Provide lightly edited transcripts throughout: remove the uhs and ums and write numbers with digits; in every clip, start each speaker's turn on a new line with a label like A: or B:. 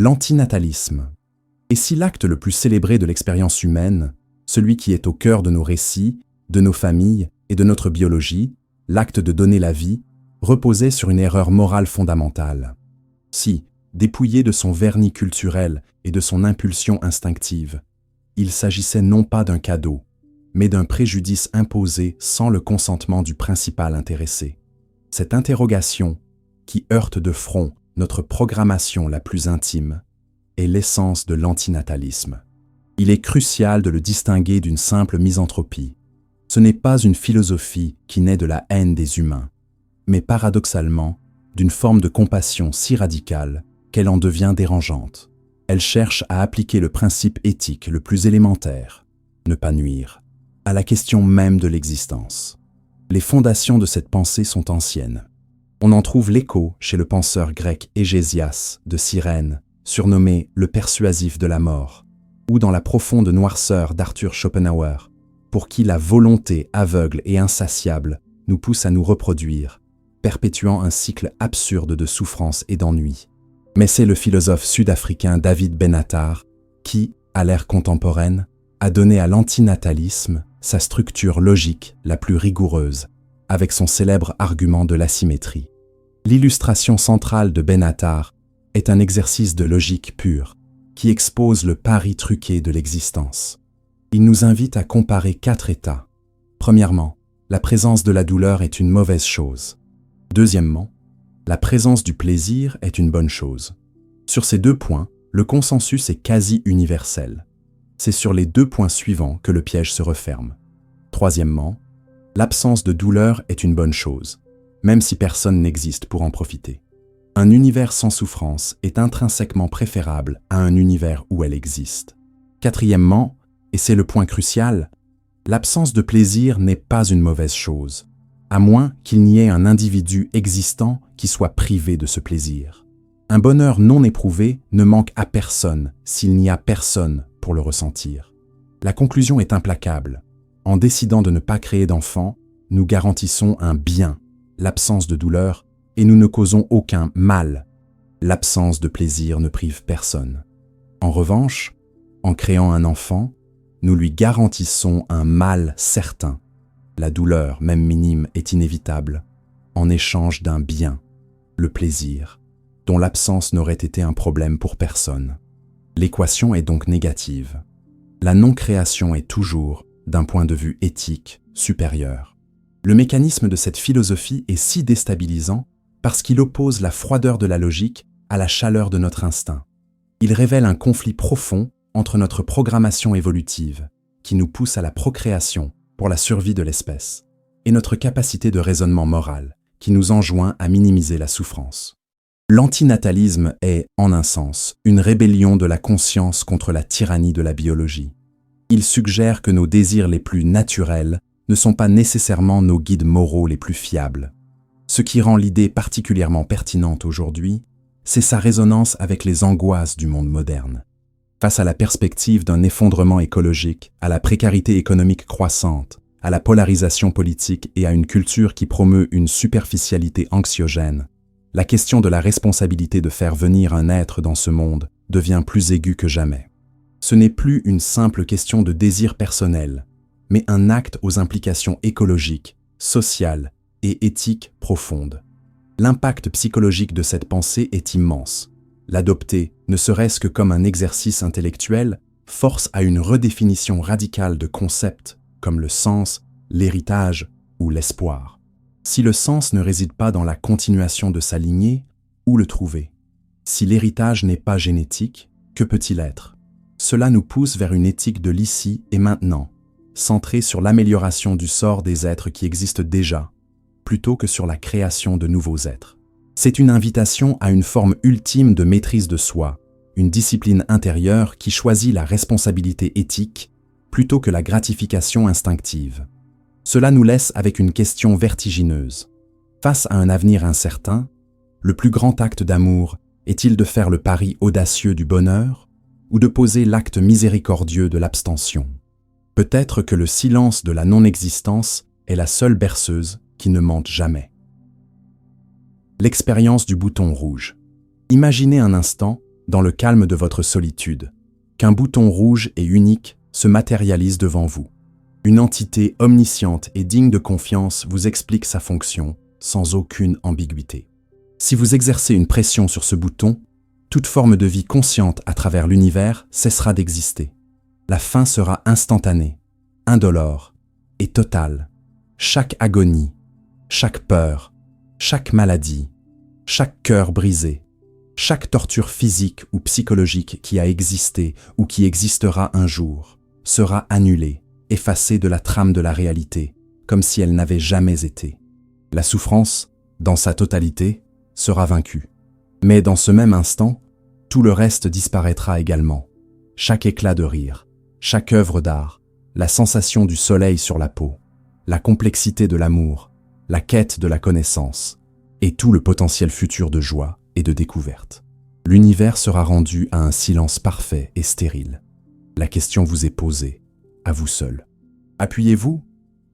A: L'antinatalisme. Et si l'acte le plus célébré de l'expérience humaine, celui qui est au cœur de nos récits, de nos familles et de notre biologie, l'acte de donner la vie, reposait sur une erreur morale fondamentale? Si, dépouillé de son vernis culturel et de son impulsion instinctive, il s'agissait non pas d'un cadeau, mais d'un préjudice imposé sans le consentement du principal intéressé. Cette interrogation, qui heurte de front notre programmation la plus intime, est l'essence de l'antinatalisme. Il est crucial de le distinguer d'une simple misanthropie. Ce n'est pas une philosophie qui naît de la haine des humains, mais paradoxalement, d'une forme de compassion si radicale qu'elle en devient dérangeante. Elle cherche à appliquer le principe éthique le plus élémentaire, ne pas nuire, à la question même de l'existence. Les fondations de cette pensée sont anciennes. On en trouve l'écho chez le penseur grec Hégésias de Cyrène, surnommé le persuasif de la mort, ou dans la profonde noirceur d'Arthur Schopenhauer, pour qui la volonté aveugle et insatiable nous pousse à nous reproduire, perpétuant un cycle absurde de souffrance et d'ennui. Mais c'est le philosophe sud-africain David Benatar qui, à l'ère contemporaine, a donné à l'antinatalisme sa structure logique la plus rigoureuse, avec son célèbre argument de l'asymétrie. L'illustration centrale de Benatar est un exercice de logique pure, qui expose le pari truqué de l'existence. Il nous invite à comparer 4 états. Premièrement, la présence de la douleur est une mauvaise chose. Deuxièmement, la présence du plaisir est une bonne chose. Sur ces 2 points, le consensus est quasi universel. C'est sur les 2 points suivants que le piège se referme. Troisièmement, l'absence de douleur est une bonne chose, même si personne n'existe pour en profiter. Un univers sans souffrance est intrinsèquement préférable à un univers où elle existe. Quatrièmement, et c'est le point crucial, l'absence de plaisir n'est pas une mauvaise chose, à moins qu'il n'y ait un individu existant qui soit privé de ce plaisir. Un bonheur non éprouvé ne manque à personne s'il n'y a personne pour le ressentir. La conclusion est implacable. En décidant de ne pas créer d'enfants, nous garantissons un bien, l'absence de douleur, et nous ne causons aucun mal. L'absence de plaisir ne prive personne. En revanche, en créant un enfant, nous lui garantissons un mal certain. La douleur, même minime, est inévitable, en échange d'un bien, le plaisir, dont l'absence n'aurait été un problème pour personne. L'équation est donc négative. La non-création est toujours, d'un point de vue éthique, supérieure. Le mécanisme de cette philosophie est si déstabilisant parce qu'il oppose la froideur de la logique à la chaleur de notre instinct. Il révèle un conflit profond entre notre programmation évolutive, qui nous pousse à la procréation pour la survie de l'espèce, et notre capacité de raisonnement moral, qui nous enjoint à minimiser la souffrance. L'antinatalisme est, en un sens, une rébellion de la conscience contre la tyrannie de la biologie. Il suggère que nos désirs les plus naturels ne sont pas nécessairement nos guides moraux les plus fiables. Ce qui rend l'idée particulièrement pertinente aujourd'hui, c'est sa résonance avec les angoisses du monde moderne. Face à la perspective d'un effondrement écologique, à la précarité économique croissante, à la polarisation politique et à une culture qui promeut une superficialité anxiogène, la question de la responsabilité de faire venir un être dans ce monde devient plus aiguë que jamais. Ce n'est plus une simple question de désir personnel, mais un acte aux implications écologiques, sociales et éthiques profondes. L'impact psychologique de cette pensée est immense. L'adopter, ne serait-ce que comme un exercice intellectuel, force à une redéfinition radicale de concepts comme le sens, l'héritage ou l'espoir. Si le sens ne réside pas dans la continuation de sa lignée, où le trouver? Si l'héritage n'est pas génétique, que peut-il être? Cela nous pousse vers une éthique de l'ici et maintenant, centrée sur l'amélioration du sort des êtres qui existent déjà, plutôt que sur la création de nouveaux êtres. C'est une invitation à une forme ultime de maîtrise de soi, une discipline intérieure qui choisit la responsabilité éthique plutôt que la gratification instinctive. Cela nous laisse avec une question vertigineuse. Face à un avenir incertain, le plus grand acte d'amour est-il de faire le pari audacieux du bonheur ou de poser l'acte miséricordieux de l'abstention? Peut-être que le silence de la non-existence est la seule berceuse qui ne mente jamais. L'expérience du bouton rouge. Imaginez un instant dans le calme de votre solitude, qu'un bouton rouge et unique se matérialise devant vous. Une entité omnisciente et digne de confiance vous explique sa fonction sans aucune ambiguïté. Si vous exercez une pression sur ce bouton, toute forme de vie consciente à travers l'univers cessera d'exister. La fin sera instantanée, indolore et totale. Chaque agonie, chaque peur, chaque maladie, chaque cœur brisé, chaque torture physique ou psychologique qui a existé ou qui existera un jour sera annulée, effacée de la trame de la réalité, comme si elle n'avait jamais été. La souffrance, dans sa totalité, sera vaincue. Mais dans ce même instant, tout le reste disparaîtra également. Chaque éclat de rire, chaque œuvre d'art, la sensation du soleil sur la peau, la complexité de l'amour, la quête de la connaissance, et tout le potentiel futur de joie et de découverte. L'univers sera rendu à un silence parfait et stérile. La question vous est posée, à vous seul. Appuyez-vous?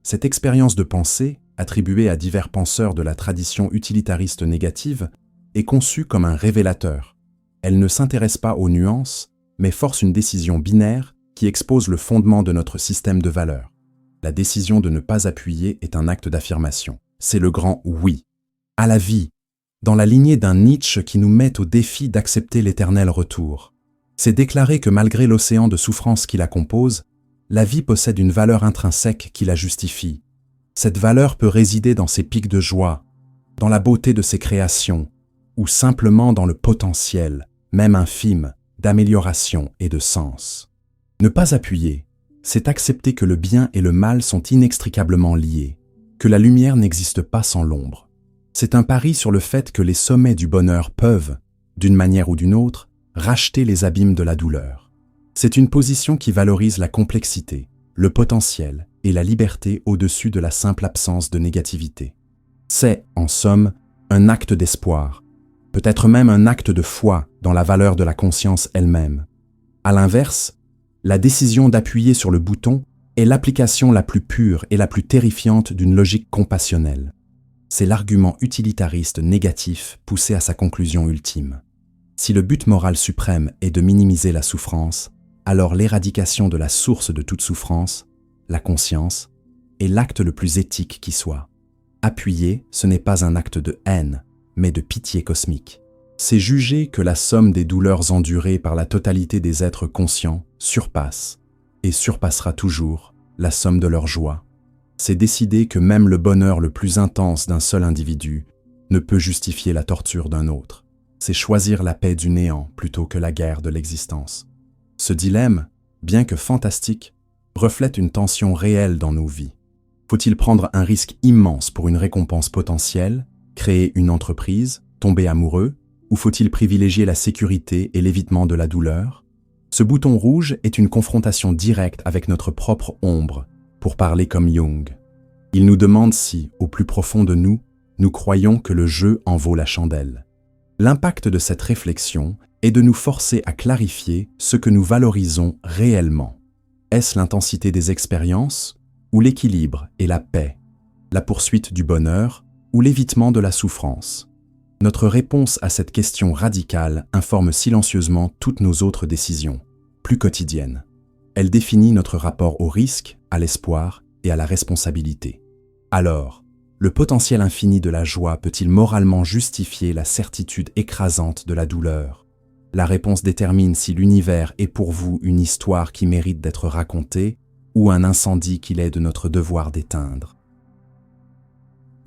A: Cette expérience de pensée, attribuée à divers penseurs de la tradition utilitariste négative, est conçue comme un révélateur. Elle ne s'intéresse pas aux nuances, mais force une décision binaire qui expose le fondement de notre système de valeurs. La décision de ne pas appuyer est un acte d'affirmation. C'est le grand oui à la vie, dans la lignée d'un Nietzsche qui nous met au défi d'accepter l'éternel retour. C'est déclarer que malgré l'océan de souffrance qui la compose, la vie possède une valeur intrinsèque qui la justifie. Cette valeur peut résider dans ses pics de joie, dans la beauté de ses créations, ou simplement dans le potentiel, même infime, d'amélioration et de sens. Ne pas appuyer, c'est accepter que le bien et le mal sont inextricablement liés, que la lumière n'existe pas sans l'ombre. C'est un pari sur le fait que les sommets du bonheur peuvent, d'une manière ou d'une autre, racheter les abîmes de la douleur. C'est une position qui valorise la complexité, le potentiel et la liberté au-dessus de la simple absence de négativité. C'est, en somme, un acte d'espoir, peut-être même un acte de foi dans la valeur de la conscience elle-même. À l'inverse, la décision d'appuyer sur le bouton est l'application la plus pure et la plus terrifiante d'une logique compassionnelle. C'est l'argument utilitariste négatif poussé à sa conclusion ultime. Si le but moral suprême est de minimiser la souffrance, alors l'éradication de la source de toute souffrance, la conscience, est l'acte le plus éthique qui soit. Appuyer, ce n'est pas un acte de haine, mais de pitié cosmique. C'est juger que la somme des douleurs endurées par la totalité des êtres conscients surpasse, et surpassera toujours, la somme de leur joie. C'est décider que même le bonheur le plus intense d'un seul individu ne peut justifier la torture d'un autre. C'est choisir la paix du néant plutôt que la guerre de l'existence. Ce dilemme, bien que fantastique, reflète une tension réelle dans nos vies. Faut-il prendre un risque immense pour une récompense potentielle, créer une entreprise, tomber amoureux, ou faut-il privilégier la sécurité et l'évitement de la douleur? Ce bouton rouge est une confrontation directe avec notre propre ombre, pour parler comme Jung. Il nous demande si, au plus profond de nous, nous croyons que le jeu en vaut la chandelle. L'impact de cette réflexion est de nous forcer à clarifier ce que nous valorisons réellement. Est-ce l'intensité des expériences, ou l'équilibre et la paix, la poursuite du bonheur, ou l'évitement de la souffrance? Notre réponse à cette question radicale informe silencieusement toutes nos autres décisions, plus quotidiennes. Elle définit notre rapport au risque, à l'espoir et à la responsabilité. Alors, le potentiel infini de la joie peut-il moralement justifier la certitude écrasante de la douleur? La réponse détermine si l'univers est pour vous une histoire qui mérite d'être racontée ou un incendie qu'il est de notre devoir d'éteindre.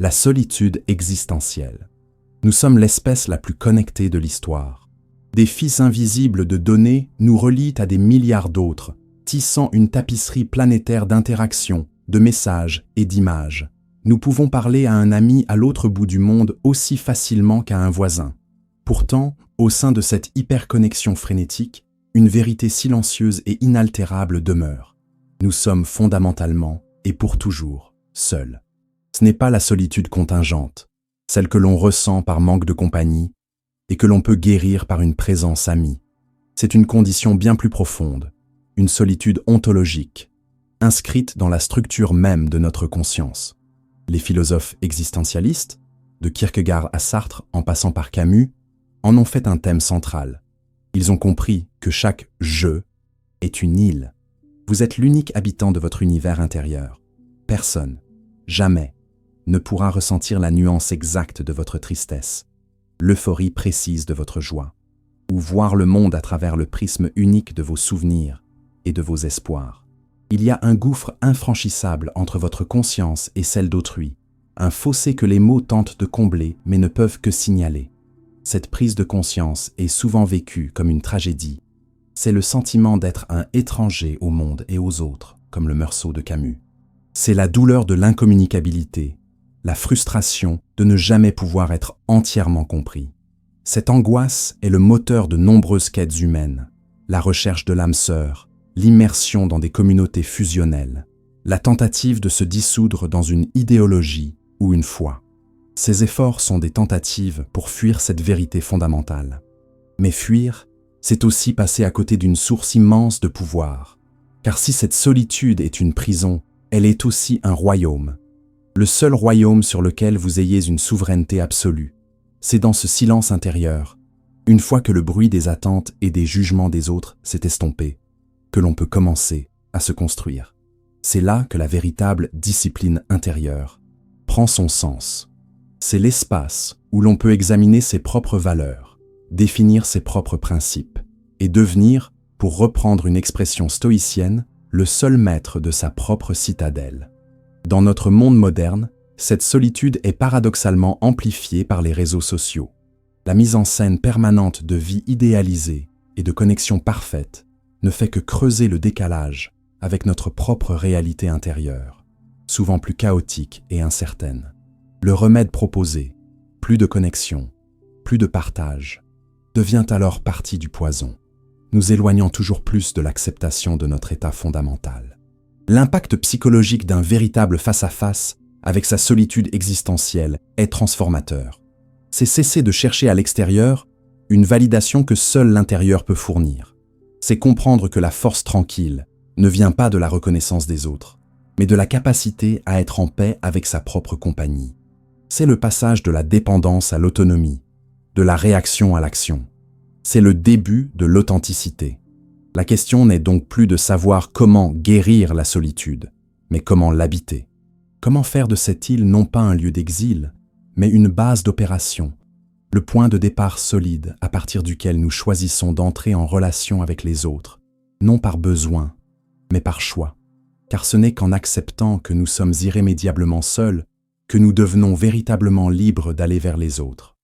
A: La solitude existentielle. Nous sommes l'espèce la plus connectée de l'histoire. Des fils invisibles de données nous relient à des milliards d'autres, tissant une tapisserie planétaire d'interactions, de messages et d'images. Nous pouvons parler à un ami à l'autre bout du monde aussi facilement qu'à un voisin. Pourtant, au sein de cette hyperconnexion frénétique, une vérité silencieuse et inaltérable demeure. Nous sommes fondamentalement, et pour toujours, seuls. Ce n'est pas la solitude contingente, celle que l'on ressent par manque de compagnie et que l'on peut guérir par une présence amie. C'est une condition bien plus profonde, une solitude ontologique, inscrite dans la structure même de notre conscience. Les philosophes existentialistes, de Kierkegaard à Sartre en passant par Camus, en ont fait un thème central. Ils ont compris que chaque « je » est une île. Vous êtes l'unique habitant de votre univers intérieur. Personne, jamais, ne pourra ressentir la nuance exacte de votre tristesse, l'euphorie précise de votre joie, ou voir le monde à travers le prisme unique de vos souvenirs et de vos espoirs. Il y a un gouffre infranchissable entre votre conscience et celle d'autrui, un fossé que les mots tentent de combler mais ne peuvent que signaler. Cette prise de conscience est souvent vécue comme une tragédie. C'est le sentiment d'être un étranger au monde et aux autres, comme le Meursault de Camus. C'est la douleur de l'incommunicabilité, la frustration de ne jamais pouvoir être entièrement compris. Cette angoisse est le moteur de nombreuses quêtes humaines, la recherche de l'âme sœur, l'immersion dans des communautés fusionnelles, la tentative de se dissoudre dans une idéologie ou une foi. Ces efforts sont des tentatives pour fuir cette vérité fondamentale. Mais fuir, c'est aussi passer à côté d'une source immense de pouvoir. Car si cette solitude est une prison, elle est aussi un royaume. Le seul royaume sur lequel vous ayez une souveraineté absolue. C'est dans ce silence intérieur, une fois que le bruit des attentes et des jugements des autres s'est estompé, que l'on peut commencer à se construire. C'est là que la véritable discipline intérieure prend son sens. C'est l'espace où l'on peut examiner ses propres valeurs, définir ses propres principes et devenir, pour reprendre une expression stoïcienne, le seul maître de sa propre citadelle. Dans notre monde moderne, cette solitude est paradoxalement amplifiée par les réseaux sociaux. La mise en scène permanente de vie idéalisée et de connexion parfaite ne fait que creuser le décalage avec notre propre réalité intérieure, souvent plus chaotique et incertaine. Le remède proposé, plus de connexion, plus de partage, devient alors partie du poison, nous éloignant toujours plus de l'acceptation de notre état fondamental. L'impact psychologique d'un véritable face-à-face avec sa solitude existentielle est transformateur. C'est cesser de chercher à l'extérieur une validation que seul l'intérieur peut fournir. C'est comprendre que la force tranquille ne vient pas de la reconnaissance des autres, mais de la capacité à être en paix avec sa propre compagnie. C'est le passage de la dépendance à l'autonomie, de la réaction à l'action. C'est le début de l'authenticité. La question n'est donc plus de savoir comment guérir la solitude, mais comment l'habiter. Comment faire de cette île non pas un lieu d'exil, mais une base d'opération, le point de départ solide à partir duquel nous choisissons d'entrer en relation avec les autres, non par besoin, mais par choix. Car ce n'est qu'en acceptant que nous sommes irrémédiablement seuls que nous devenons véritablement libres d'aller vers les autres.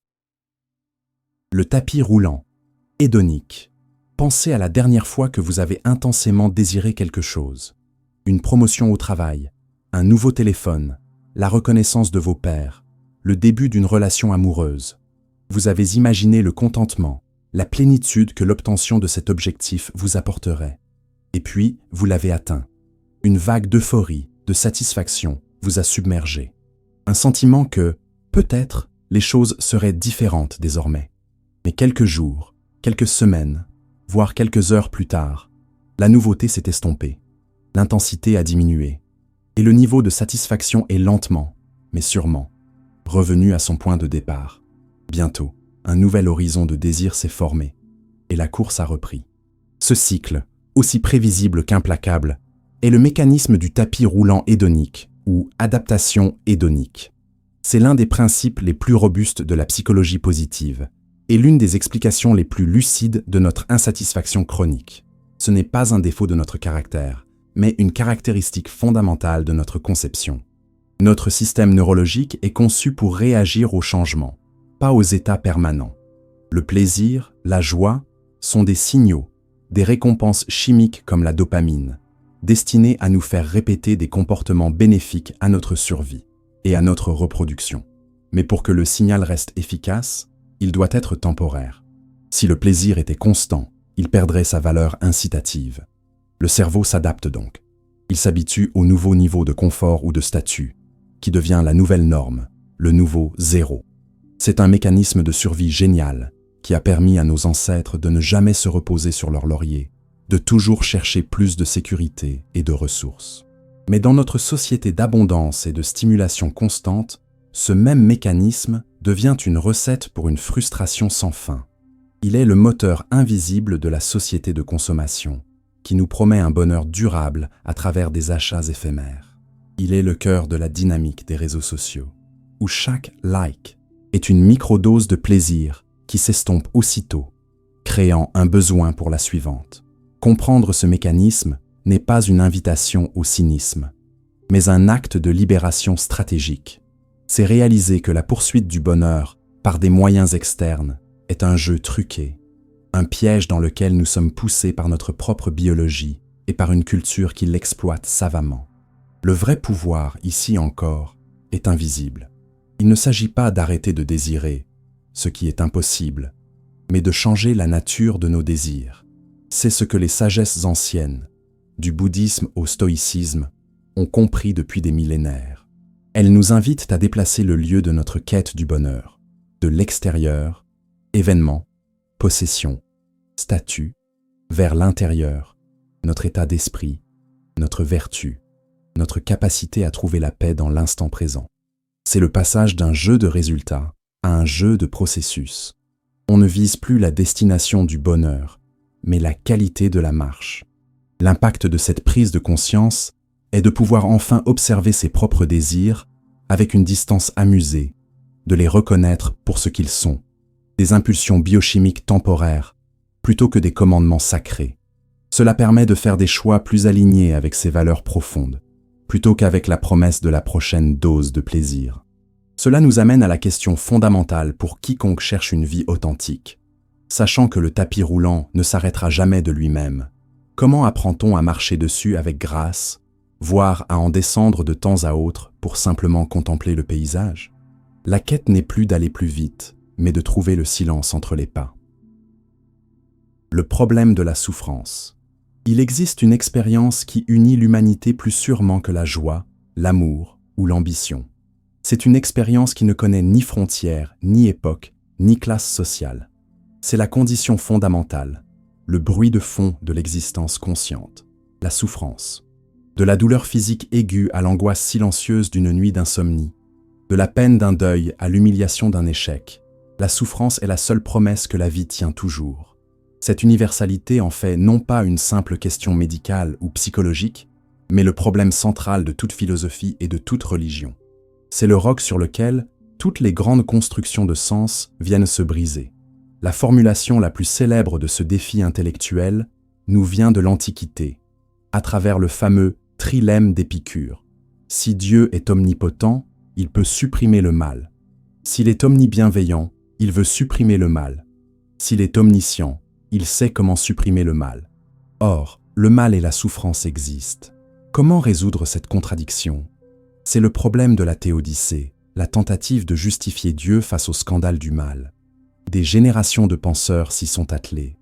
A: Le tapis roulant, hédonique. Pensez à la dernière fois que vous avez intensément désiré quelque chose. Une promotion au travail, un nouveau téléphone, la reconnaissance de vos pairs, le début d'une relation amoureuse. Vous avez imaginé le contentement, la plénitude que l'obtention de cet objectif vous apporterait. Et puis, vous l'avez atteint. Une vague d'euphorie, de satisfaction vous a submergé. Un sentiment que, peut-être, les choses seraient différentes désormais. Mais quelques jours, quelques semaines, voire quelques heures plus tard, la nouveauté s'est estompée. L'intensité a diminué. Et le niveau de satisfaction est lentement, mais sûrement, revenu à son point de départ. Bientôt, un nouvel horizon de désir s'est formé, et la course a repris. Ce cycle, aussi prévisible qu'implacable, est le mécanisme du tapis roulant hédonique, ou adaptation hédonique. C'est l'un des principes les plus robustes de la psychologie positive, et l'une des explications les plus lucides de notre insatisfaction chronique. Ce n'est pas un défaut de notre caractère, mais une caractéristique fondamentale de notre conception. Notre système neurologique est conçu pour réagir aux changements, pas aux états permanents. Le plaisir, la joie, sont des signaux, des récompenses chimiques comme la dopamine, destinées à nous faire répéter des comportements bénéfiques à notre survie et à notre reproduction. Mais pour que le signal reste efficace, il doit être temporaire. Si le plaisir était constant, il perdrait sa valeur incitative. Le cerveau s'adapte donc. Il s'habitue au nouveau niveau de confort ou de statut, qui devient la nouvelle norme, le nouveau zéro. C'est un mécanisme de survie génial qui a permis à nos ancêtres de ne jamais se reposer sur leur laurier, de toujours chercher plus de sécurité et de ressources. Mais dans notre société d'abondance et de stimulation constante, ce même mécanisme devient une recette pour une frustration sans fin. Il est le moteur invisible de la société de consommation, qui nous promet un bonheur durable à travers des achats éphémères. Il est le cœur de la dynamique des réseaux sociaux, où chaque like est une microdose de plaisir qui s'estompe aussitôt, créant un besoin pour la suivante. Comprendre ce mécanisme n'est pas une invitation au cynisme, mais un acte de libération stratégique. C'est réaliser que la poursuite du bonheur par des moyens externes est un jeu truqué, un piège dans lequel nous sommes poussés par notre propre biologie et par une culture qui l'exploite savamment. Le vrai pouvoir, ici encore, est invisible. Il ne s'agit pas d'arrêter de désirer, ce qui est impossible, mais de changer la nature de nos désirs. C'est ce que les sagesses anciennes, du bouddhisme au stoïcisme, ont compris depuis des millénaires. Elles nous invitent à déplacer le lieu de notre quête du bonheur, de l'extérieur, événements, possessions, statut, vers l'intérieur, notre état d'esprit, notre vertu, notre capacité à trouver la paix dans l'instant présent. C'est le passage d'un jeu de résultats à un jeu de processus. On ne vise plus la destination du bonheur, mais la qualité de la marche. L'impact de cette prise de conscience est de pouvoir enfin observer ses propres désirs avec une distance amusée, de les reconnaître pour ce qu'ils sont, des impulsions biochimiques temporaires, plutôt que des commandements sacrés. Cela permet de faire des choix plus alignés avec ses valeurs profondes, plutôt qu'avec la promesse de la prochaine dose de plaisir. Cela nous amène à la question fondamentale pour quiconque cherche une vie authentique. Sachant que le tapis roulant ne s'arrêtera jamais de lui-même, comment apprend-on à marcher dessus avec grâce, voire à en descendre de temps à autre pour simplement contempler le paysage? La quête n'est plus d'aller plus vite, mais de trouver le silence entre les pas. Le problème de la souffrance. Il existe une expérience qui unit l'humanité plus sûrement que la joie, l'amour ou l'ambition. C'est une expérience qui ne connaît ni frontières, ni époque, ni classe sociale. C'est la condition fondamentale, le bruit de fond de l'existence consciente, la souffrance. De la douleur physique aiguë à l'angoisse silencieuse d'une nuit d'insomnie, de la peine d'un deuil à l'humiliation d'un échec, la souffrance est la seule promesse que la vie tient toujours. Cette universalité en fait non pas une simple question médicale ou psychologique, mais le problème central de toute philosophie et de toute religion. C'est le roc sur lequel toutes les grandes constructions de sens viennent se briser. La formulation la plus célèbre de ce défi intellectuel nous vient de l'Antiquité, à travers le fameux trilemme d'Épicure. Si Dieu est omnipotent, il peut supprimer le mal. S'il est omnibienveillant, il veut supprimer le mal. S'il est omniscient, il sait comment supprimer le mal. Or, le mal et la souffrance existent. Comment résoudre cette contradiction? C'est le problème de la théodicée, la tentative de justifier Dieu face au scandale du mal. Des générations de penseurs s'y sont attelés.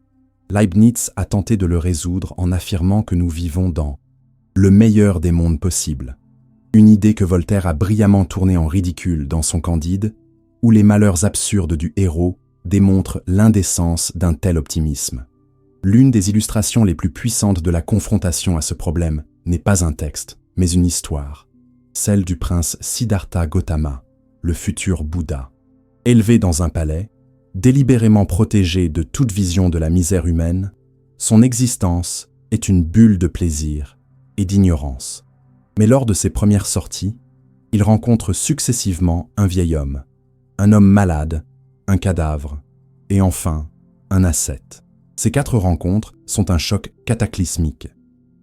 A: Leibniz a tenté de le résoudre en affirmant que nous vivons dans le meilleur des mondes possibles. Une idée que Voltaire a brillamment tournée en ridicule dans son Candide, où les malheurs absurdes du héros démontrent l'indécence d'un tel optimisme. L'une des illustrations les plus puissantes de la confrontation à ce problème n'est pas un texte, mais une histoire, celle du prince Siddhartha Gautama, le futur Bouddha. Élevé dans un palais, délibérément protégé de toute vision de la misère humaine, son existence est une bulle de plaisir et d'ignorance. Mais lors de ses premières sorties, il rencontre successivement un vieil homme, un homme malade, un cadavre, et enfin, un ascète. Ces 4 rencontres sont un choc cataclysmique.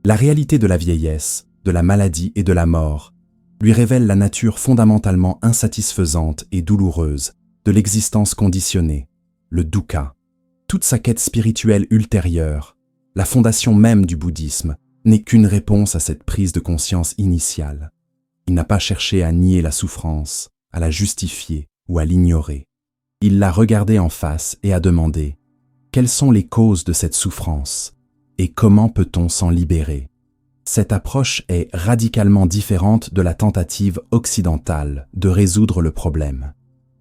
A: La réalité de la vieillesse, de la maladie et de la mort lui révèle la nature fondamentalement insatisfaisante et douloureuse de l'existence conditionnée, le dukkha. Toute sa quête spirituelle ultérieure, la fondation même du bouddhisme, n'est qu'une réponse à cette prise de conscience initiale. Il n'a pas cherché à nier la souffrance, à la justifier ou à l'ignorer. Il l'a regardée en face et a demandé « Quelles sont les causes de cette souffrance et comment peut-on s'en libérer ?» Cette approche est radicalement différente de la tentative occidentale de résoudre le problème.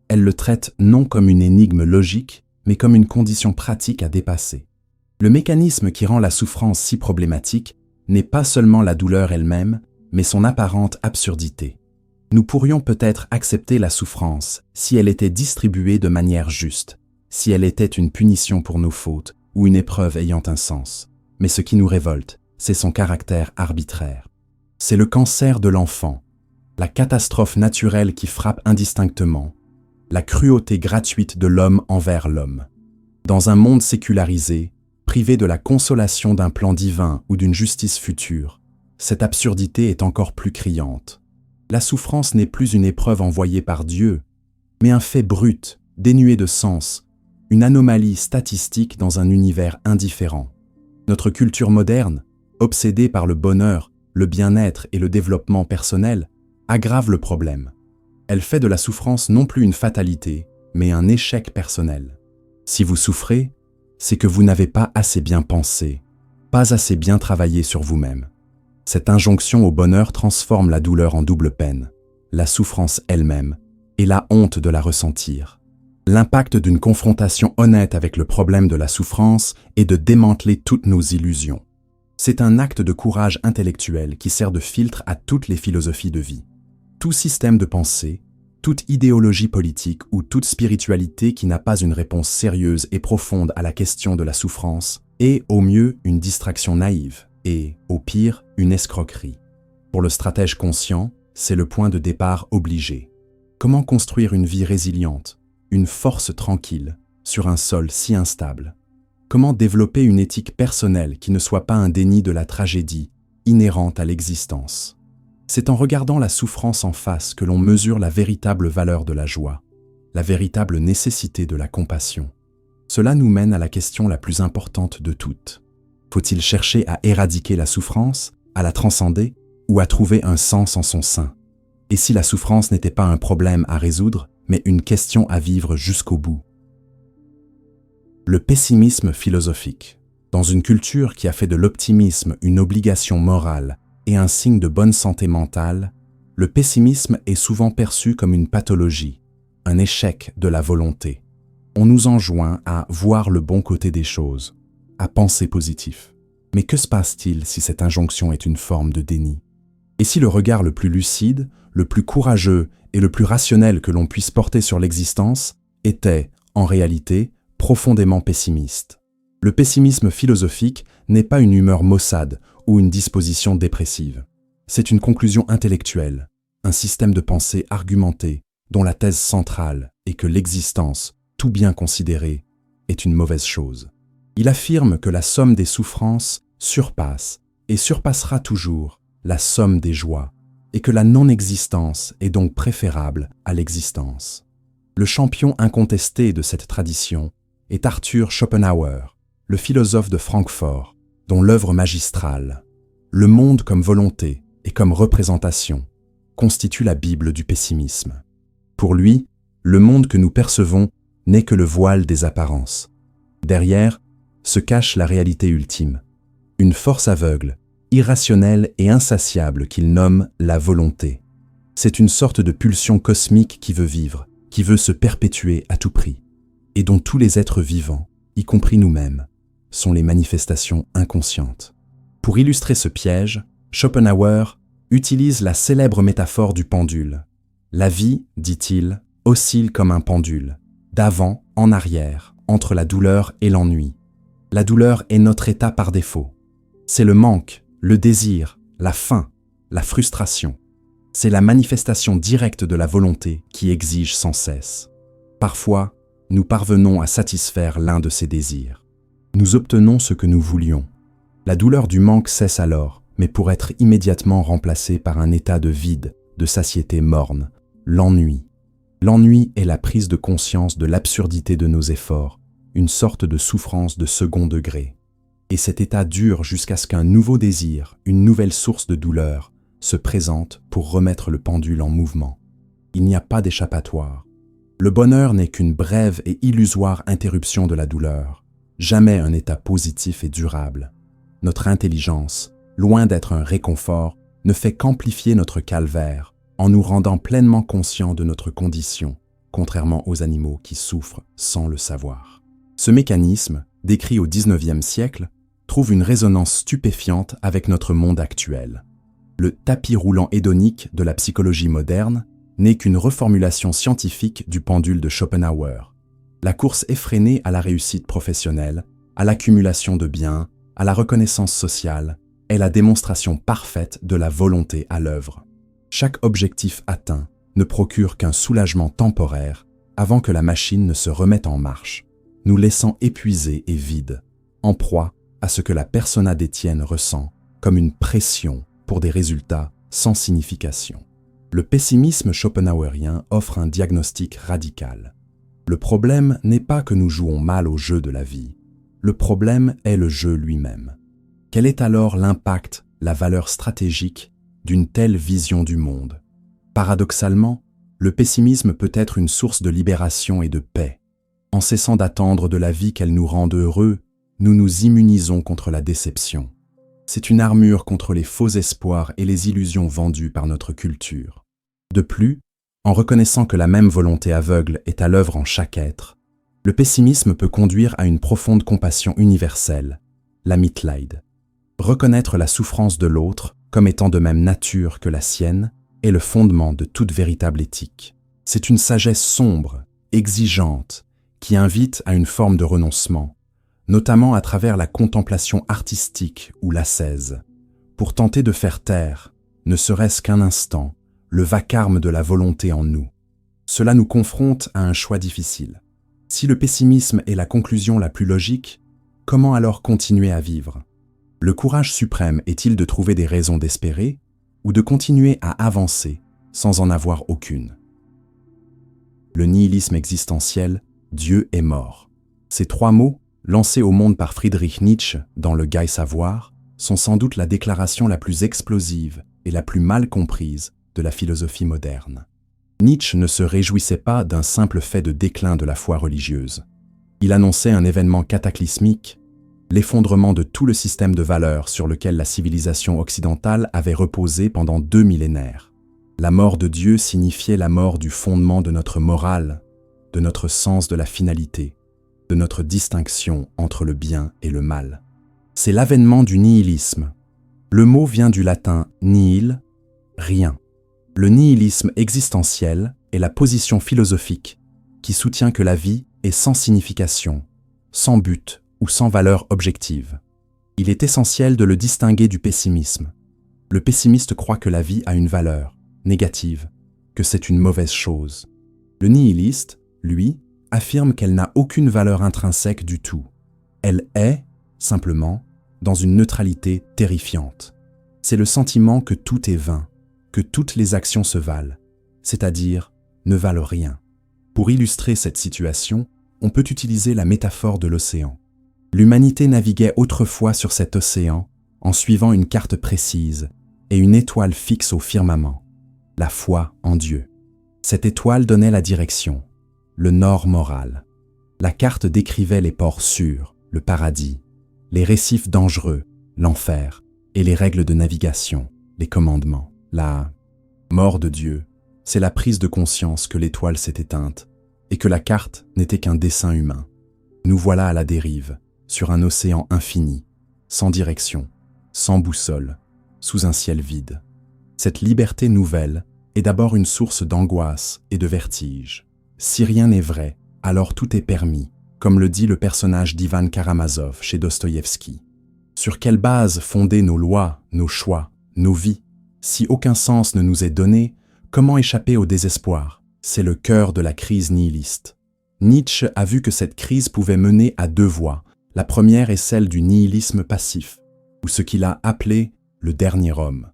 A: Elle le traite non comme une énigme logique, mais comme une condition pratique à dépasser. Le mécanisme qui rend la souffrance si problématique n'est pas seulement la douleur elle-même, mais son apparente absurdité. Nous pourrions peut-être accepter la souffrance si elle était distribuée de manière juste. si elle était une punition pour nos fautes ou une épreuve ayant un sens. Mais ce qui nous révolte, c'est son caractère arbitraire. C'est le cancer de l'enfant, la catastrophe naturelle qui frappe indistinctement, la cruauté gratuite de l'homme envers l'homme. Dans un monde sécularisé, privé de la consolation d'un plan divin ou d'une justice future, cette absurdité est encore plus criante. La souffrance n'est plus une épreuve envoyée par Dieu, mais un fait brut, dénué de sens, une anomalie statistique dans un univers indifférent. Notre culture moderne, obsédée par le bonheur, le bien-être et le développement personnel, aggrave le problème. Elle fait de la souffrance non plus une fatalité, mais un échec personnel. Si vous souffrez, c'est que vous n'avez pas assez bien pensé, pas assez bien travaillé sur vous-même. Cette injonction au bonheur transforme la douleur en double peine, la souffrance elle-même, et la honte de la ressentir. L'impact d'une confrontation honnête avec le problème de la souffrance est de démanteler toutes nos illusions. C'est un acte de courage intellectuel qui sert de filtre à toutes les philosophies de vie. Tout système de pensée, toute idéologie politique ou toute spiritualité qui n'a pas une réponse sérieuse et profonde à la question de la souffrance est, au mieux, une distraction naïve et, au pire, une escroquerie. Pour le stratège conscient, c'est le point de départ obligé. Comment construire une vie résiliente, une force tranquille, sur un sol si instable? Comment développer une éthique personnelle qui ne soit pas un déni de la tragédie inhérente à l'existence? C'est en regardant la souffrance en face que l'on mesure la véritable valeur de la joie, la véritable nécessité de la compassion. Cela nous mène à la question la plus importante de toutes. Faut-il chercher à éradiquer la souffrance, à la transcender, ou à trouver un sens en son sein? Et si la souffrance n'était pas un problème à résoudre, mais une question à vivre jusqu'au bout? Le pessimisme philosophique. Dans une culture qui a fait de l'optimisme une obligation morale et un signe de bonne santé mentale, le pessimisme est souvent perçu comme une pathologie, un échec de la volonté. On nous enjoint à voir le bon côté des choses, à penser positif. Mais que se passe-t-il si cette injonction est une forme de déni? Et si le regard le plus lucide, le plus courageux et le plus rationnel que l'on puisse porter sur l'existence était, en réalité, profondément pessimiste? Le pessimisme philosophique n'est pas une humeur maussade ou une disposition dépressive. C'est une conclusion intellectuelle, un système de pensée argumenté dont la thèse centrale est que l'existence, tout bien considérée, est une mauvaise chose. Il affirme que la somme des souffrances surpasse et surpassera toujours la somme des joies, et que la non-existence est donc préférable à l'existence. Le champion incontesté de cette tradition est Arthur Schopenhauer, le philosophe de Francfort, dont l'œuvre magistrale, Le monde comme volonté et comme représentation, constitue la Bible du pessimisme. Pour lui, le monde que nous percevons n'est que le voile des apparences. Derrière se cache la réalité ultime, une force aveugle, irrationnelle et insatiable qu'il nomme la volonté. C'est une sorte de pulsion cosmique qui veut vivre, qui veut se perpétuer à tout prix, et dont tous les êtres vivants, y compris nous-mêmes, sont les manifestations inconscientes. Pour illustrer ce piège, Schopenhauer utilise la célèbre métaphore du pendule. La vie, dit-il, oscille comme un pendule, d'avant en arrière, entre la douleur et l'ennui. La douleur est notre état par défaut. C'est le manque, le désir, la faim, la frustration. C'est la manifestation directe de la volonté qui exige sans cesse. Parfois, nous parvenons à satisfaire l'un de ces désirs. Nous obtenons ce que nous voulions. La douleur du manque cesse alors, mais pour être immédiatement remplacée par un état de vide, de satiété morne, l'ennui. L'ennui est la prise de conscience de l'absurdité de nos efforts, une sorte de souffrance de second degré. Et cet état dure jusqu'à ce qu'un nouveau désir, une nouvelle source de douleur, se présente pour remettre le pendule en mouvement. Il n'y a pas d'échappatoire. Le bonheur n'est qu'une brève et illusoire interruption de la douleur, jamais un état positif et durable. Notre intelligence, loin d'être un réconfort, ne fait qu'amplifier notre calvaire en nous rendant pleinement conscients de notre condition, contrairement aux animaux qui souffrent sans le savoir. Ce mécanisme, décrit au XIXe siècle, trouve une résonance stupéfiante avec notre monde actuel. Le tapis roulant hédonique de la psychologie moderne n'est qu'une reformulation scientifique du pendule de Schopenhauer. La course effrénée à la réussite professionnelle, à l'accumulation de biens, à la reconnaissance sociale, est la démonstration parfaite de la volonté à l'œuvre. Chaque objectif atteint ne procure qu'un soulagement temporaire avant que la machine ne se remette en marche, nous laissant épuisés et vides, en proie à ce que la persona d'Étienne ressent comme une pression pour des résultats sans signification. Le pessimisme schopenhauerien offre un diagnostic radical. Le problème n'est pas que nous jouons mal au jeu de la vie, le problème est le jeu lui-même. Quel est alors l'impact, la valeur stratégique d'une telle vision du monde? Paradoxalement, le pessimisme peut être une source de libération et de paix. En cessant d'attendre de la vie qu'elle nous rende heureux, nous nous immunisons contre la déception. C'est une armure contre les faux espoirs et les illusions vendues par notre culture. De plus, en reconnaissant que la même volonté aveugle est à l'œuvre en chaque être, le pessimisme peut conduire à une profonde compassion universelle, la Mitleid. Reconnaître la souffrance de l'autre comme étant de même nature que la sienne est le fondement de toute véritable éthique. C'est une sagesse sombre, exigeante, qui invite à une forme de renoncement, notamment à travers la contemplation artistique ou l'ascèse, pour tenter de faire taire, ne serait-ce qu'un instant, le vacarme de la volonté en nous. Cela nous confronte à un choix difficile. Si le pessimisme est la conclusion la plus logique, comment alors continuer à vivre? Le courage suprême est-il de trouver des raisons d'espérer ou de continuer à avancer sans en avoir aucune? Le nihilisme existentiel, Dieu est mort. Ces trois mots, lancés au monde par Friedrich Nietzsche dans Le Gai Savoir, sont sans doute la déclaration la plus explosive et la plus mal comprise de la philosophie moderne. Nietzsche ne se réjouissait pas d'un simple fait de déclin de la foi religieuse. Il annonçait un événement cataclysmique, l'effondrement de tout le système de valeurs sur lequel la civilisation occidentale avait reposé pendant 2 millénaires. La mort de Dieu signifiait la mort du fondement de notre morale, de notre sens de la finalité, de notre distinction entre le bien et le mal. C'est l'avènement du nihilisme. Le mot vient du latin nihil, rien. Le nihilisme existentiel est la position philosophique qui soutient que la vie est sans signification, sans but ou sans valeur objective. Il est essentiel de le distinguer du pessimisme. Le pessimiste croit que la vie a une valeur négative, que c'est une mauvaise chose. Le nihiliste, lui, affirme qu'elle n'a aucune valeur intrinsèque du tout. Elle est, simplement, dans une neutralité terrifiante. C'est le sentiment que tout est vain, que toutes les actions se valent, c'est-à-dire ne valent rien. Pour illustrer cette situation, on peut utiliser la métaphore de l'océan. L'humanité naviguait autrefois sur cet océan en suivant une carte précise et une étoile fixe au firmament, la foi en Dieu. Cette étoile donnait la direction, le nord moral. La carte décrivait les ports sûrs, le paradis, les récifs dangereux, l'enfer, et les règles de navigation, les commandements. La mort de Dieu, c'est la prise de conscience que l'étoile s'est éteinte et que la carte n'était qu'un dessin humain. Nous voilà à la dérive, sur un océan infini, sans direction, sans boussole, sous un ciel vide. Cette liberté nouvelle est d'abord une source d'angoisse et de vertige. Si rien n'est vrai, alors tout est permis, comme le dit le personnage d'Ivan Karamazov chez Dostoïevski. Sur quelle base fonder nos lois, nos choix, nos vies? Si aucun sens ne nous est donné, comment échapper au désespoir? C'est le cœur de la crise nihiliste. Nietzsche a vu que cette crise pouvait mener à deux voies. La première est celle du nihilisme passif, ou ce qu'il a appelé le dernier homme.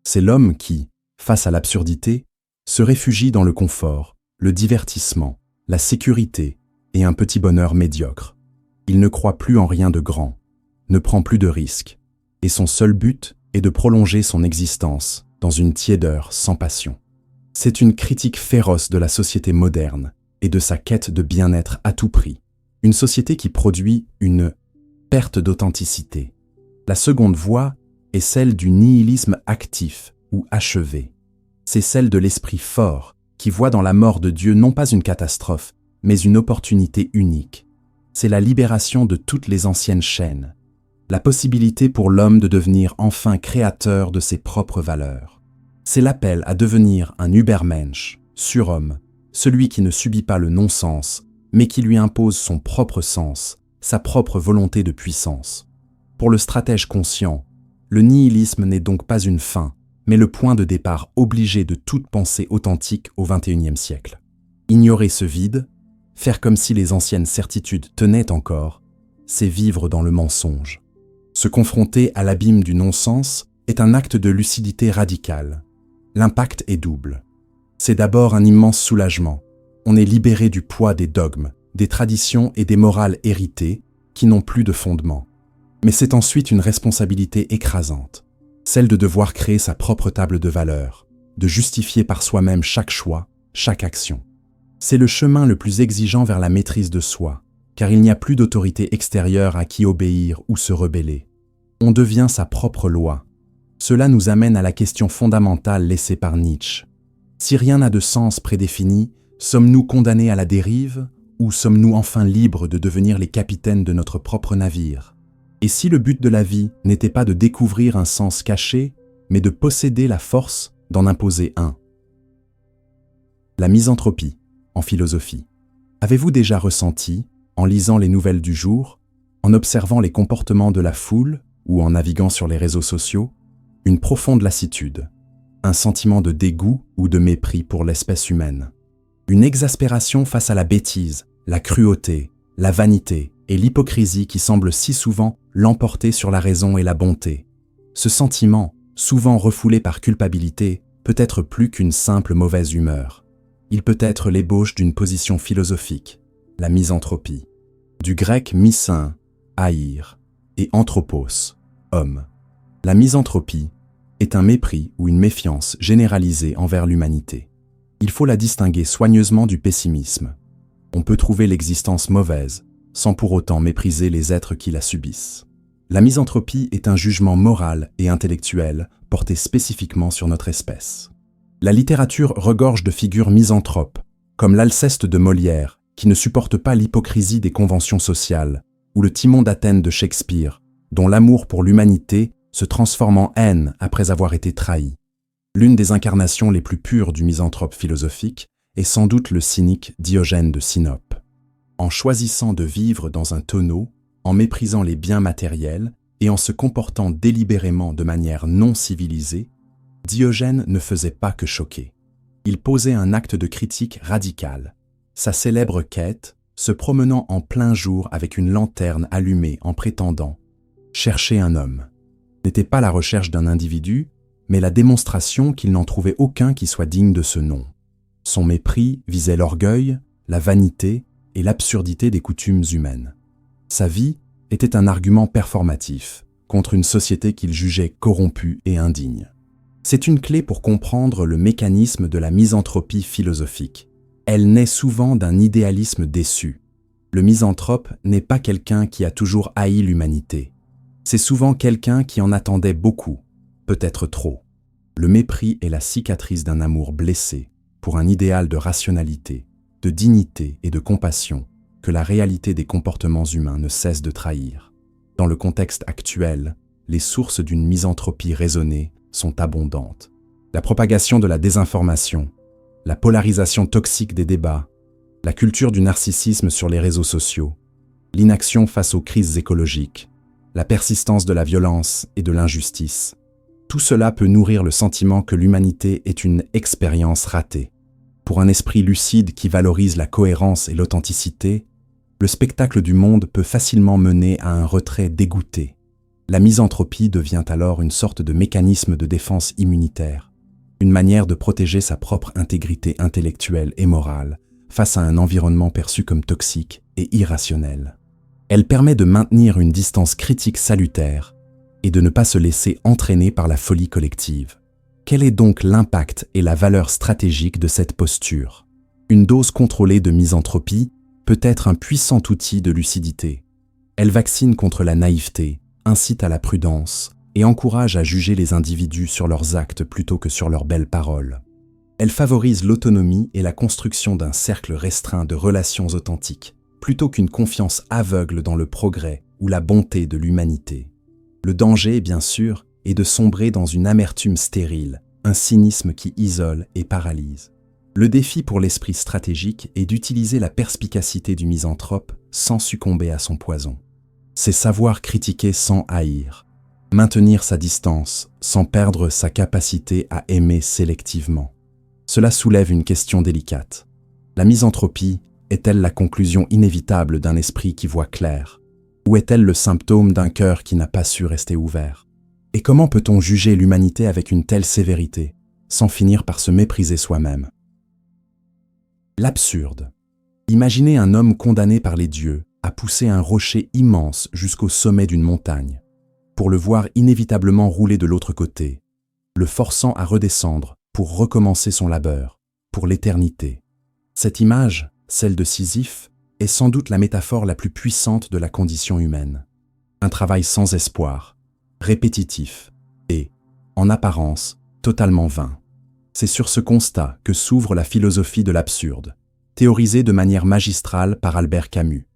A: C'est l'homme qui, face à l'absurdité, se réfugie dans le confort, le divertissement, la sécurité et un petit bonheur médiocre. Il ne croit plus en rien de grand, ne prend plus de risques, et son seul but est de prolonger son existence dans une tiédeur sans passion. C'est une critique féroce de la société moderne et de sa quête de bien-être à tout prix. Une société qui produit une perte d'authenticité. La seconde voie est celle du nihilisme actif ou achevé. C'est celle de l'esprit fort qui voit dans la mort de Dieu non pas une catastrophe, mais une opportunité unique. C'est la libération de toutes les anciennes chaînes, la possibilité pour l'homme de devenir enfin créateur de ses propres valeurs. C'est l'appel à devenir un Übermensch, surhomme, celui qui ne subit pas le non-sens mais qui lui impose son propre sens, sa propre volonté de puissance. Pour le stratège conscient, le nihilisme n'est donc pas une fin, mais le point de départ obligé de toute pensée authentique au XXIe siècle. Ignorer ce vide, faire comme si les anciennes certitudes tenaient encore, c'est vivre dans le mensonge. Se confronter à l'abîme du non-sens est un acte de lucidité radicale. L'impact est double. C'est d'abord un immense soulagement. On est libéré du poids des dogmes, des traditions et des morales héritées qui n'ont plus de fondement. Mais c'est ensuite une responsabilité écrasante, celle de devoir créer sa propre table de valeurs, de justifier par soi-même chaque choix, chaque action. C'est le chemin le plus exigeant vers la maîtrise de soi, car il n'y a plus d'autorité extérieure à qui obéir ou se rebeller. On devient sa propre loi. Cela nous amène à la question fondamentale laissée par Nietzsche. Si rien n'a de sens prédéfini, sommes-nous condamnés à la dérive ou sommes-nous enfin libres de devenir les capitaines de notre propre navire? Et si le but de la vie n'était pas de découvrir un sens caché, mais de posséder la force d'en imposer un? La misanthropie, en philosophie. Avez-vous déjà ressenti, en lisant les nouvelles du jour, en observant les comportements de la foule ou en naviguant sur les réseaux sociaux, une profonde lassitude, un sentiment de dégoût ou de mépris pour l'espèce humaine, une exaspération face à la bêtise, la cruauté, la vanité et l'hypocrisie qui semblent si souvent l'emporter sur la raison et la bonté. Ce sentiment, souvent refoulé par culpabilité, peut être plus qu'une simple mauvaise humeur. Il peut être l'ébauche d'une position philosophique, la misanthropie. Du grec misein, haïr, et anthropos, homme. La misanthropie est un mépris ou une méfiance généralisée envers l'humanité. Il faut la distinguer soigneusement du pessimisme. On peut trouver l'existence mauvaise, sans pour autant mépriser les êtres qui la subissent. La misanthropie est un jugement moral et intellectuel porté spécifiquement sur notre espèce. La littérature regorge de figures misanthropes, comme l'Alceste de Molière, qui ne supporte pas l'hypocrisie des conventions sociales, ou le Timon d'Athènes de Shakespeare, dont l'amour pour l'humanité se transforme en haine après avoir été trahi. L'une des incarnations les plus pures du misanthrope philosophique est sans doute le cynique Diogène de Sinope. En choisissant de vivre dans un tonneau, en méprisant les biens matériels et en se comportant délibérément de manière non civilisée, Diogène ne faisait pas que choquer. Il posait un acte de critique radical. Sa célèbre quête, se promenant en plein jour avec une lanterne allumée en prétendant « chercher un homme », n'était pas la recherche d'un individu, mais la démonstration qu'il n'en trouvait aucun qui soit digne de ce nom. Son mépris visait l'orgueil, la vanité et l'absurdité des coutumes humaines. Sa vie était un argument performatif contre une société qu'il jugeait corrompue et indigne. C'est une clé pour comprendre le mécanisme de la misanthropie philosophique. Elle naît souvent d'un idéalisme déçu. Le misanthrope n'est pas quelqu'un qui a toujours haï l'humanité. C'est souvent quelqu'un qui en attendait beaucoup, peut-être trop. Le mépris est la cicatrice d'un amour blessé pour un idéal de rationalité, de dignité et de compassion que la réalité des comportements humains ne cesse de trahir. Dans le contexte actuel, les sources d'une misanthropie raisonnée sont abondantes. La propagation de la désinformation, la polarisation toxique des débats, la culture du narcissisme sur les réseaux sociaux, l'inaction face aux crises écologiques, la persistance de la violence et de l'injustice. Tout cela peut nourrir le sentiment que l'humanité est une expérience ratée. Pour un esprit lucide qui valorise la cohérence et l'authenticité, le spectacle du monde peut facilement mener à un retrait dégoûté. La misanthropie devient alors une sorte de mécanisme de défense immunitaire, une manière de protéger sa propre intégrité intellectuelle et morale face à un environnement perçu comme toxique et irrationnel. Elle permet de maintenir une distance critique salutaire et de ne pas se laisser entraîner par la folie collective. Quel est donc l'impact et la valeur stratégique de cette posture? Une dose contrôlée de misanthropie peut être un puissant outil de lucidité. Elle vaccine contre la naïveté, incite à la prudence et encourage à juger les individus sur leurs actes plutôt que sur leurs belles paroles. Elle favorise l'autonomie et la construction d'un cercle restreint de relations authentiques, plutôt qu'une confiance aveugle dans le progrès ou la bonté de l'humanité. Le danger, bien sûr, est de sombrer dans une amertume stérile, un cynisme qui isole et paralyse. Le défi pour l'esprit stratégique est d'utiliser la perspicacité du misanthrope sans succomber à son poison. C'est savoir critiquer sans haïr, maintenir sa distance sans perdre sa capacité à aimer sélectivement. Cela soulève une question délicate. La misanthropie est-elle la conclusion inévitable d'un esprit qui voit clair? Ou est-elle le symptôme d'un cœur qui n'a pas su rester ouvert? Et comment peut-on juger l'humanité avec une telle sévérité, sans finir par se mépriser soi-même? L'absurde. Imaginez un homme condamné par les dieux à pousser un rocher immense jusqu'au sommet d'une montagne, pour le voir inévitablement rouler de l'autre côté, le forçant à redescendre pour recommencer son labeur, pour l'éternité. Cette image, celle de Sisyphe, est sans doute la métaphore la plus puissante de la condition humaine. Un travail sans espoir, répétitif et, en apparence, totalement vain. C'est sur ce constat que s'ouvre la philosophie de l'absurde, théorisée de manière magistrale par Albert Camus.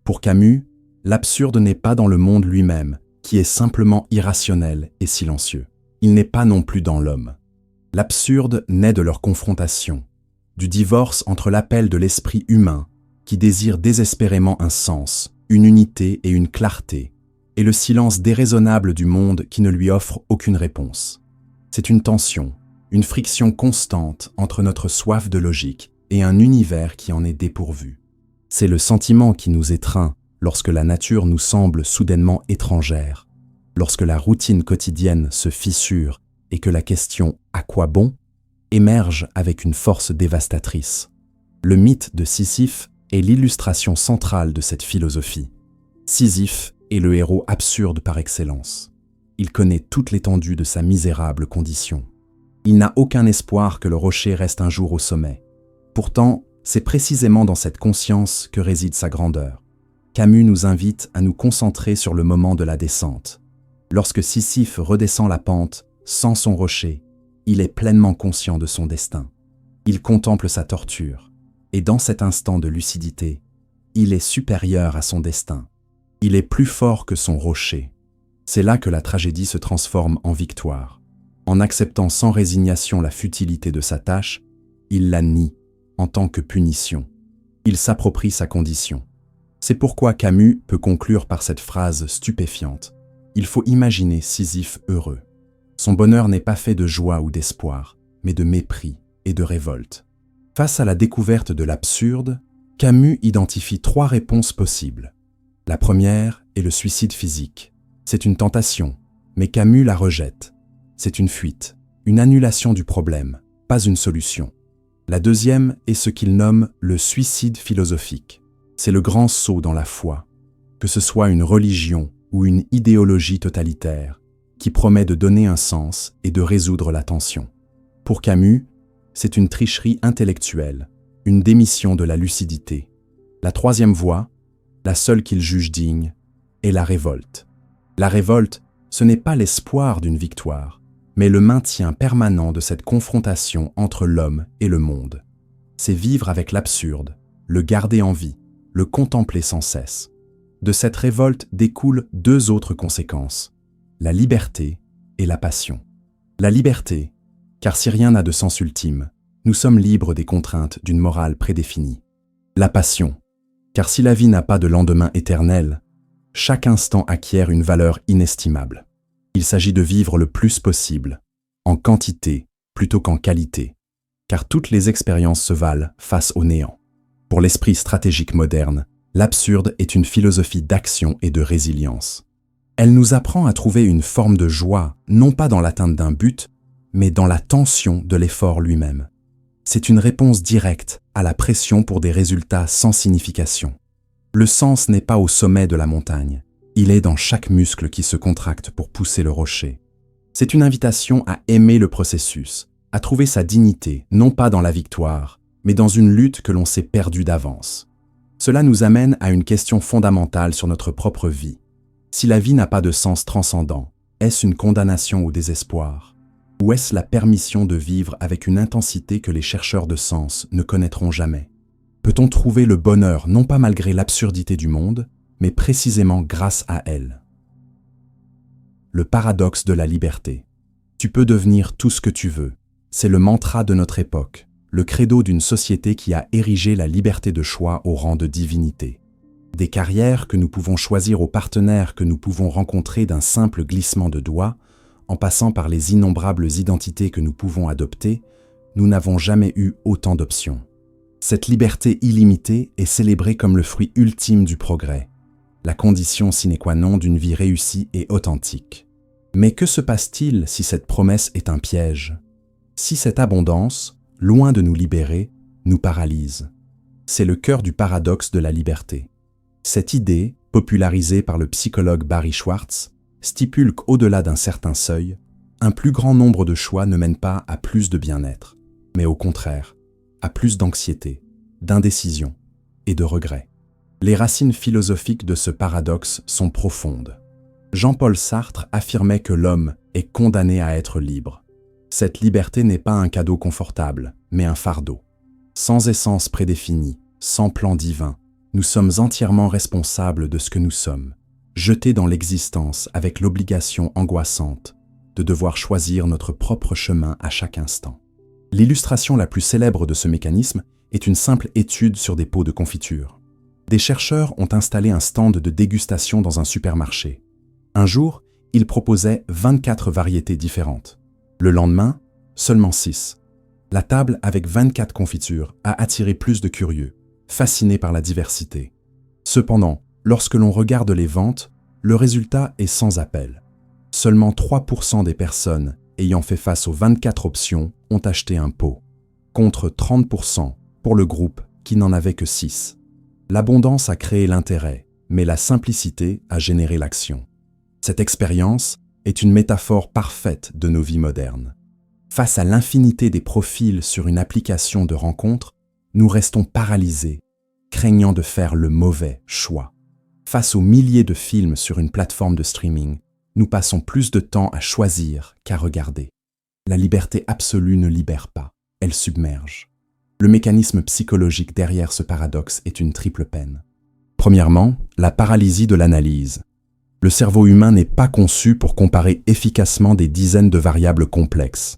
A: Pour Camus, l'absurde n'est pas dans le monde lui-même, qui est simplement irrationnel et silencieux. Il n'est pas non plus dans l'homme. L'absurde naît de leur confrontation, du divorce entre l'appel de l'esprit humain, qui désire désespérément un sens, une unité et une clarté, et le silence déraisonnable du monde qui ne lui offre aucune réponse. C'est une tension, une friction constante entre notre soif de logique et un univers qui en est dépourvu. C'est le sentiment qui nous étreint lorsque la nature nous semble soudainement étrangère, lorsque la routine quotidienne se fissure et que la question « à quoi bon ?» émerge avec une force dévastatrice. Le mythe de Sisyphe est l'illustration centrale de cette philosophie. Sisyphe est le héros absurde par excellence. Il connaît toute l'étendue de sa misérable condition. Il n'a aucun espoir que le rocher reste un jour au sommet. Pourtant, c'est précisément dans cette conscience que réside sa grandeur. Camus nous invite à nous concentrer sur le moment de la descente. Lorsque Sisyphe redescend la pente, sans son rocher, il est pleinement conscient de son destin. Il contemple sa torture, et dans cet instant de lucidité, il est supérieur à son destin. Il est plus fort que son rocher. C'est là que la tragédie se transforme en victoire. En acceptant sans résignation la futilité de sa tâche, il la nie en tant que punition. Il s'approprie sa condition. C'est pourquoi Camus peut conclure par cette phrase stupéfiante. Il faut imaginer Sisyphe heureux. Son bonheur n'est pas fait de joie ou d'espoir, mais de mépris et de révolte. Face à la découverte de l'absurde, Camus identifie 3 réponses possibles. La première est le suicide physique. C'est une tentation, mais Camus la rejette. C'est une fuite, une annulation du problème, pas une solution. La deuxième est ce qu'il nomme le suicide philosophique. C'est le grand saut dans la foi, que ce soit une religion ou une idéologie totalitaire, qui promet de donner un sens et de résoudre la tension. Pour Camus, c'est une tricherie intellectuelle, une démission de la lucidité. La troisième voie, la seule qu'il juge digne, est la révolte. La révolte, ce n'est pas l'espoir d'une victoire, mais le maintien permanent de cette confrontation entre l'homme et le monde. C'est vivre avec l'absurde, le garder en vie, le contempler sans cesse. De cette révolte découlent 2 autres conséquences, la liberté et la passion. La liberté, car si rien n'a de sens ultime, nous sommes libres des contraintes d'une morale prédéfinie. La passion, car si la vie n'a pas de lendemain éternel, chaque instant acquiert une valeur inestimable. Il s'agit de vivre le plus possible, en quantité plutôt qu'en qualité, car toutes les expériences se valent face au néant. Pour l'esprit stratégique moderne, l'absurde est une philosophie d'action et de résilience. Elle nous apprend à trouver une forme de joie, non pas dans l'atteinte d'un but, mais dans la tension de l'effort lui-même. C'est une réponse directe à la pression pour des résultats sans signification. Le sens n'est pas au sommet de la montagne, il est dans chaque muscle qui se contracte pour pousser le rocher. C'est une invitation à aimer le processus, à trouver sa dignité, non pas dans la victoire, mais dans une lutte que l'on s'est perdue d'avance. Cela nous amène à une question fondamentale sur notre propre vie. Si la vie n'a pas de sens transcendant, est-ce une condamnation au désespoir? Ou est-ce la permission de vivre avec une intensité que les chercheurs de sens ne connaîtront jamais? Peut-on trouver le bonheur non pas malgré l'absurdité du monde, mais précisément grâce à elle? Le paradoxe de la liberté. Tu peux devenir tout ce que tu veux. C'est le mantra de notre époque, le credo d'une société qui a érigé la liberté de choix au rang de divinité. Des carrières que nous pouvons choisir aux partenaires que nous pouvons rencontrer d'un simple glissement de doigts, en passant par les innombrables identités que nous pouvons adopter, nous n'avons jamais eu autant d'options. Cette liberté illimitée est célébrée comme le fruit ultime du progrès, la condition sine qua non d'une vie réussie et authentique. Mais que se passe-t-il si cette promesse est un piège? Si cette abondance, loin de nous libérer, nous paralyse? C'est le cœur du paradoxe de la liberté. Cette idée, popularisée par le psychologue Barry Schwartz, stipule qu'au-delà d'un certain seuil, un plus grand nombre de choix ne mène pas à plus de bien-être, mais au contraire, à plus d'anxiété, d'indécision et de regret. Les racines philosophiques de ce paradoxe sont profondes. Jean-Paul Sartre affirmait que l'homme est condamné à être libre. Cette liberté n'est pas un cadeau confortable, mais un fardeau. Sans essence prédéfinie, sans plan divin, nous sommes entièrement responsables de ce que nous sommes, jetés dans l'existence avec l'obligation angoissante de devoir choisir notre propre chemin à chaque instant. L'illustration la plus célèbre de ce mécanisme est une simple étude sur des pots de confiture. Des chercheurs ont installé un stand de dégustation dans un supermarché. Un jour, ils proposaient 24 variétés différentes. Le lendemain, seulement 6. La table avec 24 confitures a attiré plus de curieux, fascinés par la diversité. Cependant, lorsque l'on regarde les ventes, le résultat est sans appel. Seulement 3% des personnes ayant fait face aux 24 options ont acheté un pot, contre 30% pour le groupe qui n'en avait que 6. L'abondance a créé l'intérêt, mais la simplicité a généré l'action. Cette expérience est une métaphore parfaite de nos vies modernes. Face à l'infinité des profils sur une application de rencontre, nous restons paralysés, craignant de faire le mauvais choix. Face aux milliers de films sur une plateforme de streaming, nous passons plus de temps à choisir qu'à regarder. La liberté absolue ne libère pas, elle submerge. Le mécanisme psychologique derrière ce paradoxe est une triple peine. Premièrement, la paralysie de l'analyse. Le cerveau humain n'est pas conçu pour comparer efficacement des dizaines de variables complexes.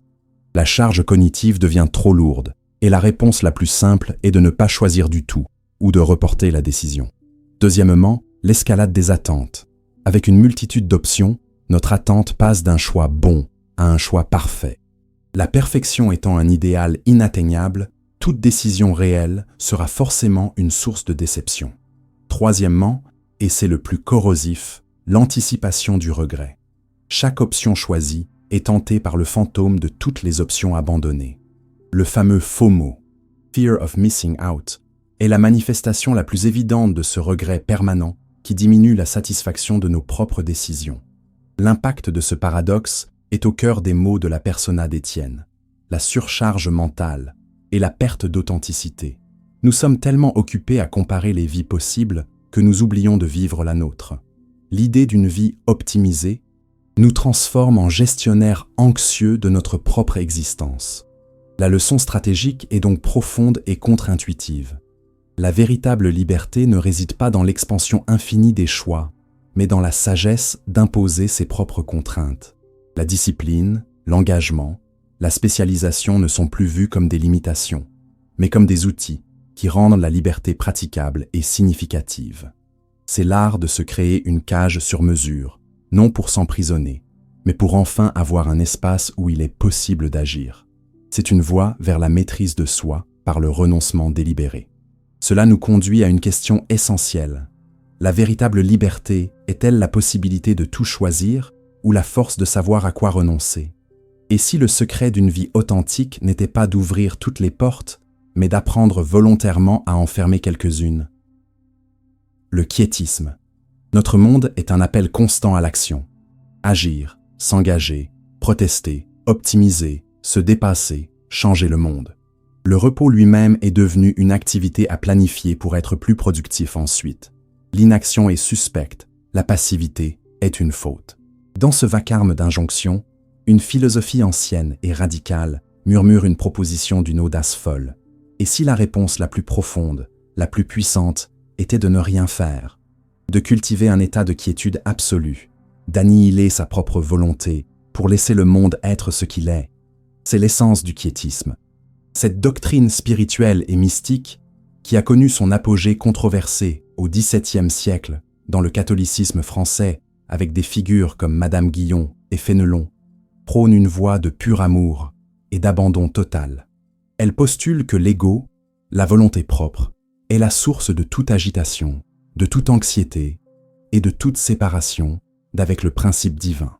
A: La charge cognitive devient trop lourde, et la réponse la plus simple est de ne pas choisir du tout, ou de reporter la décision. Deuxièmement, l'escalade des attentes. Avec une multitude d'options, notre attente passe d'un choix bon à un choix parfait. La perfection étant un idéal inatteignable, toute décision réelle sera forcément une source de déception. Troisièmement, et c'est le plus corrosif, l'anticipation du regret. Chaque option choisie est tentée par le fantôme de toutes les options abandonnées. Le fameux FOMO, Fear of Missing Out, est la manifestation la plus évidente de ce regret permanent qui diminue la satisfaction de nos propres décisions. L'impact de ce paradoxe est au cœur des maux de la persona d'Étienne, la surcharge mentale et la perte d'authenticité. Nous sommes tellement occupés à comparer les vies possibles que nous oublions de vivre la nôtre. L'idée d'une vie optimisée nous transforme en gestionnaires anxieux de notre propre existence. La leçon stratégique est donc profonde et contre-intuitive. La véritable liberté ne réside pas dans l'expansion infinie des choix, mais dans la sagesse d'imposer ses propres contraintes. La discipline, l'engagement, la spécialisation ne sont plus vus comme des limitations, mais comme des outils qui rendent la liberté praticable et significative. C'est l'art de se créer une cage sur mesure, non pour s'emprisonner, mais pour enfin avoir un espace où il est possible d'agir. C'est une voie vers la maîtrise de soi par le renoncement délibéré. Cela nous conduit à une question essentielle. La véritable liberté est-elle la possibilité de tout choisir ou la force de savoir à quoi renoncer? Et si le secret d'une vie authentique n'était pas d'ouvrir toutes les portes, mais d'apprendre volontairement à en fermer quelques-unes? Le quiétisme. Notre monde est un appel constant à l'action. Agir, s'engager, protester, optimiser, se dépasser, changer le monde. Le repos lui-même est devenu une activité à planifier pour être plus productif ensuite. L'inaction est suspecte, la passivité est une faute. Dans ce vacarme d'injonctions, une philosophie ancienne et radicale murmure une proposition d'une audace folle. Et si la réponse la plus profonde, la plus puissante, était de ne rien faire, de cultiver un état de quiétude absolue, d'annihiler sa propre volonté pour laisser le monde être ce qu'il est? C'est l'essence du quiétisme. Cette doctrine spirituelle et mystique, qui a connu son apogée controversé au XVIIe siècle dans le catholicisme français avec des figures comme Madame Guyon et Fénelon, prône une voie de pur amour et d'abandon total. Elle postule que l'ego, la volonté propre, est la source de toute agitation, de toute anxiété et de toute séparation d'avec le principe divin.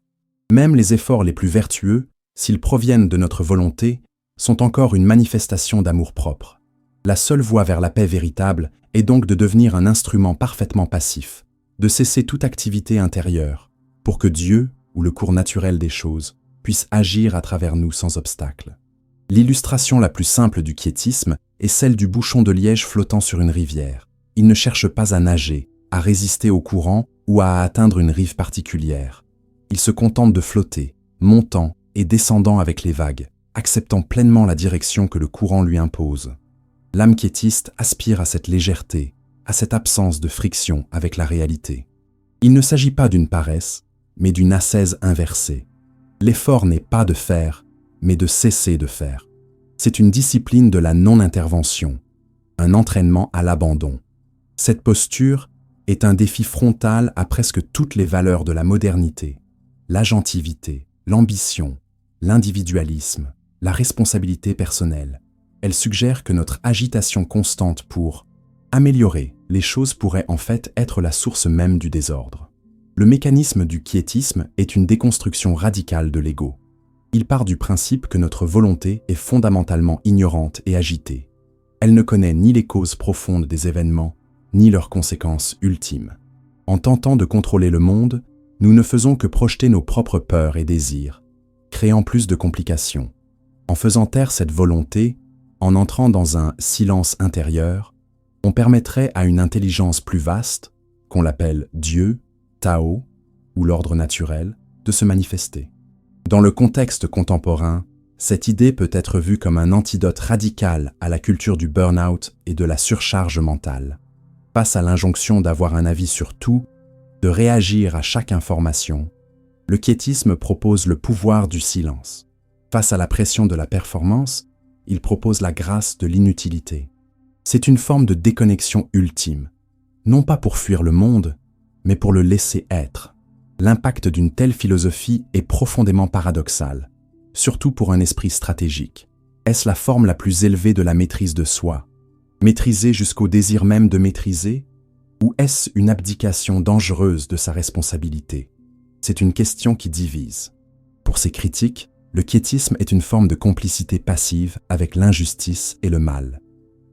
A: Même les efforts les plus vertueux, s'ils proviennent de notre volonté, sont encore une manifestation d'amour-propre. La seule voie vers la paix véritable est donc de devenir un instrument parfaitement passif, de cesser toute activité intérieure, pour que Dieu, ou le cours naturel des choses, puisse agir à travers nous sans obstacle. L'illustration la plus simple du quiétisme est celle du bouchon de liège flottant sur une rivière. Il ne cherche pas à nager, à résister au courant ou à atteindre une rive particulière. Il se contente de flotter, montant et descendant avec les vagues, acceptant pleinement la direction que le courant lui impose. L'âme quiétiste aspire à cette légèreté, à cette absence de friction avec la réalité. Il ne s'agit pas d'une paresse, mais d'une ascèse inversée. L'effort n'est pas de faire, mais de cesser de faire. C'est une discipline de la non-intervention, un entraînement à l'abandon. Cette posture est un défi frontal à presque toutes les valeurs de la modernité, l'agentivité, l'ambition, l'individualisme, la responsabilité personnelle. Elle suggère que notre agitation constante pour améliorer les choses pourrait en fait être la source même du désordre. Le mécanisme du quiétisme est une déconstruction radicale de l'ego. Il part du principe que notre volonté est fondamentalement ignorante et agitée. Elle ne connaît ni les causes profondes des événements, ni leurs conséquences ultimes. En tentant de contrôler le monde, nous ne faisons que projeter nos propres peurs et désirs, créant plus de complications. En faisant taire cette volonté, en entrant dans un silence intérieur, on permettrait à une intelligence plus vaste, qu'on l'appelle Dieu, Tao ou l'ordre naturel, de se manifester. Dans le contexte contemporain, cette idée peut être vue comme un antidote radical à la culture du burn-out et de la surcharge mentale. Face à l'injonction d'avoir un avis sur tout, de réagir à chaque information, le quiétisme propose le pouvoir du silence. Face à la pression de la performance, il propose la grâce de l'inutilité. C'est une forme de déconnexion ultime, non pas pour fuir le monde, mais pour le laisser être. L'impact d'une telle philosophie est profondément paradoxal, surtout pour un esprit stratégique. Est-ce la forme la plus élevée de la maîtrise de soi, maîtriser jusqu'au désir même de maîtriser, ou est-ce une abdication dangereuse de sa responsabilité? C'est une question qui divise. Pour ses critiques, le quiétisme est une forme de complicité passive avec l'injustice et le mal.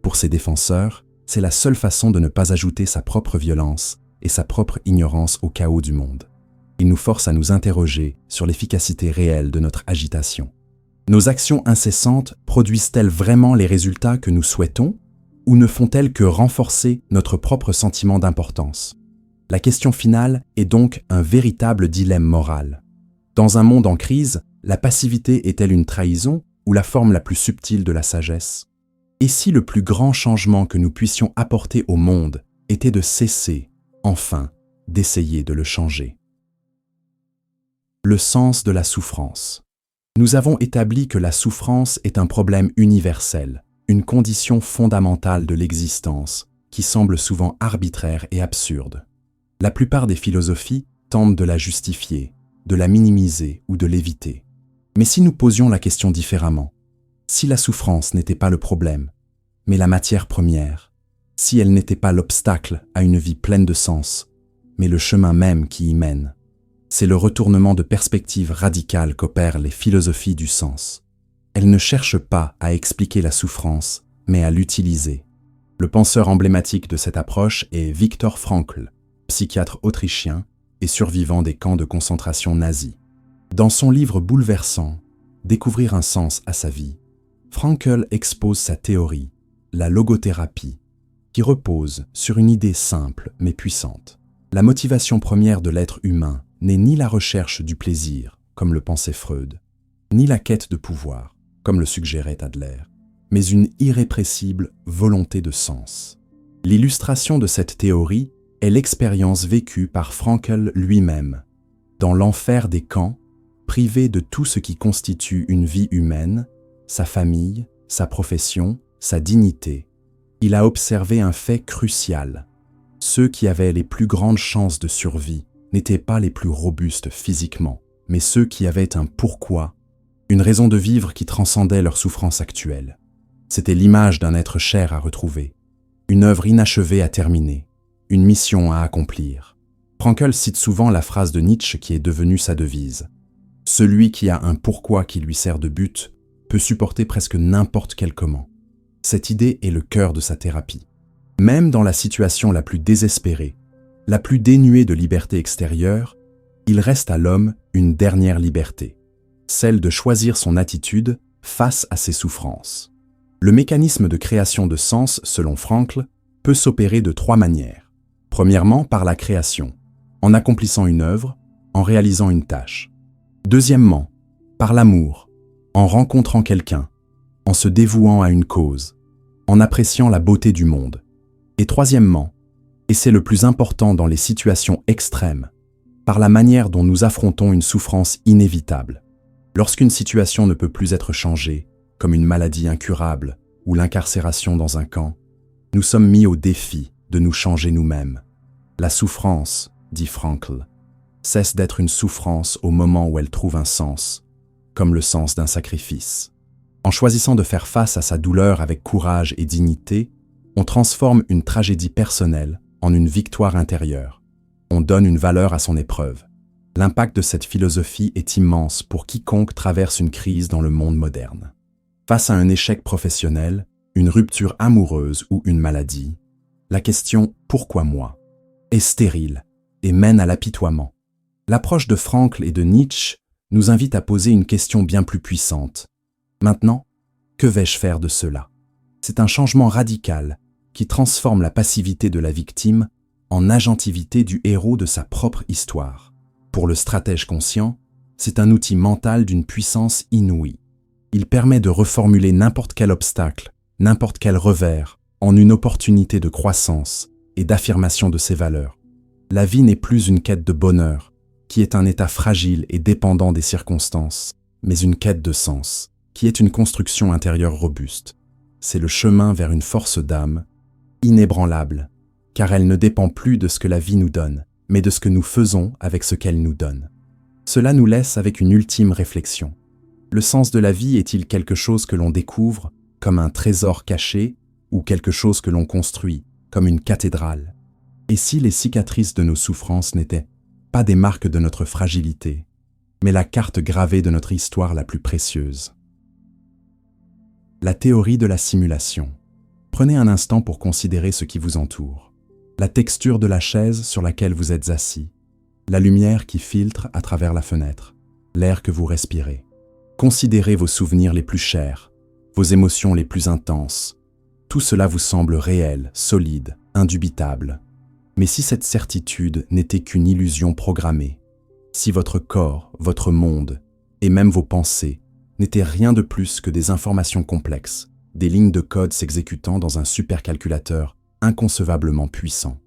A: Pour ses défenseurs, c'est la seule façon de ne pas ajouter sa propre violence et sa propre ignorance au chaos du monde. Il nous force à nous interroger sur l'efficacité réelle de notre agitation. Nos actions incessantes produisent-elles vraiment les résultats que nous souhaitons ou ne font-elles que renforcer notre propre sentiment d'importance? La question finale est donc un véritable dilemme moral. Dans un monde en crise, la passivité est-elle une trahison ou la forme la plus subtile de la sagesse? Et si le plus grand changement que nous puissions apporter au monde était de cesser, enfin, d'essayer de le changer? Le sens de la souffrance. Nous avons établi que la souffrance est un problème universel, une condition fondamentale de l'existence, qui semble souvent arbitraire et absurde. La plupart des philosophies tentent de la justifier, de la minimiser ou de l'éviter. Mais si nous posions la question différemment, si la souffrance n'était pas le problème, mais la matière première, si elle n'était pas l'obstacle à une vie pleine de sens, mais le chemin même qui y mène, c'est le retournement de perspective radicale qu'opèrent les philosophies du sens. Elles ne cherchent pas à expliquer la souffrance, mais à l'utiliser. Le penseur emblématique de cette approche est Viktor Frankl, psychiatre autrichien et survivant des camps de concentration nazis. Dans son livre bouleversant « Découvrir un sens à sa vie », Frankl expose sa théorie, la logothérapie, qui repose sur une idée simple mais puissante. La motivation première de l'être humain n'est ni la recherche du plaisir, comme le pensait Freud, ni la quête de pouvoir, comme le suggérait Adler, mais une irrépressible volonté de sens. L'illustration de cette théorie est l'expérience vécue par Frankl lui-même, dans l'enfer des camps, privé de tout ce qui constitue une vie humaine, sa famille, sa profession, sa dignité, il a observé un fait crucial. Ceux qui avaient les plus grandes chances de survie n'étaient pas les plus robustes physiquement, mais ceux qui avaient un pourquoi, une raison de vivre qui transcendait leur souffrance actuelle. C'était l'image d'un être cher à retrouver, une œuvre inachevée à terminer, une mission à accomplir. Frankl cite souvent la phrase de Nietzsche qui est devenue sa devise. « Celui qui a un pourquoi qui lui sert de but peut supporter presque n'importe quel comment. » Cette idée est le cœur de sa thérapie. Même dans la situation la plus désespérée, la plus dénuée de liberté extérieure, il reste à l'homme une dernière liberté, celle de choisir son attitude face à ses souffrances. Le mécanisme de création de sens, selon Frankl, peut s'opérer de 3 manières. Premièrement, par la création, en accomplissant une œuvre, en réalisant une tâche. Deuxièmement, par l'amour, en rencontrant quelqu'un, en se dévouant à une cause, en appréciant la beauté du monde. Et troisièmement, et c'est le plus important dans les situations extrêmes, par la manière dont nous affrontons une souffrance inévitable. Lorsqu'une situation ne peut plus être changée, comme une maladie incurable ou l'incarcération dans un camp, nous sommes mis au défi de nous changer nous-mêmes. La souffrance, dit Frankl, cesse d'être une souffrance au moment où elle trouve un sens, comme le sens d'un sacrifice. En choisissant de faire face à sa douleur avec courage et dignité, on transforme une tragédie personnelle en une victoire intérieure. On donne une valeur à son épreuve. L'impact de cette philosophie est immense pour quiconque traverse une crise dans le monde moderne. Face à un échec professionnel, une rupture amoureuse ou une maladie, la question « Pourquoi moi ?» est stérile et mène à l'apitoiement. L'approche de Frankl et de Nietzsche nous invite à poser une question bien plus puissante. Maintenant, que vais-je faire de cela? C'est un changement radical qui transforme la passivité de la victime en agentivité du héros de sa propre histoire. Pour le stratège conscient, c'est un outil mental d'une puissance inouïe. Il permet de reformuler n'importe quel obstacle, n'importe quel revers, en une opportunité de croissance et d'affirmation de ses valeurs. La vie n'est plus une quête de bonheur, qui est un état fragile et dépendant des circonstances, mais une quête de sens, qui est une construction intérieure robuste. C'est le chemin vers une force d'âme, inébranlable, car elle ne dépend plus de ce que la vie nous donne, mais de ce que nous faisons avec ce qu'elle nous donne. Cela nous laisse avec une ultime réflexion. Le sens de la vie est-il quelque chose que l'on découvre, comme un trésor caché, ou quelque chose que l'on construit, comme une cathédrale? Et si les cicatrices de nos souffrances n'étaient pas des marques de notre fragilité, mais la carte gravée de notre histoire la plus précieuse? La théorie de la simulation. Prenez un instant pour considérer ce qui vous entoure. La texture de la chaise sur laquelle vous êtes assis, la lumière qui filtre à travers la fenêtre, l'air que vous respirez. Considérez vos souvenirs les plus chers, vos émotions les plus intenses. Tout cela vous semble réel, solide, indubitable. Mais si cette certitude n'était qu'une illusion programmée, si votre corps, votre monde, et même vos pensées, n'étaient rien de plus que des informations complexes, des lignes de code s'exécutant dans un supercalculateur inconcevablement puissant.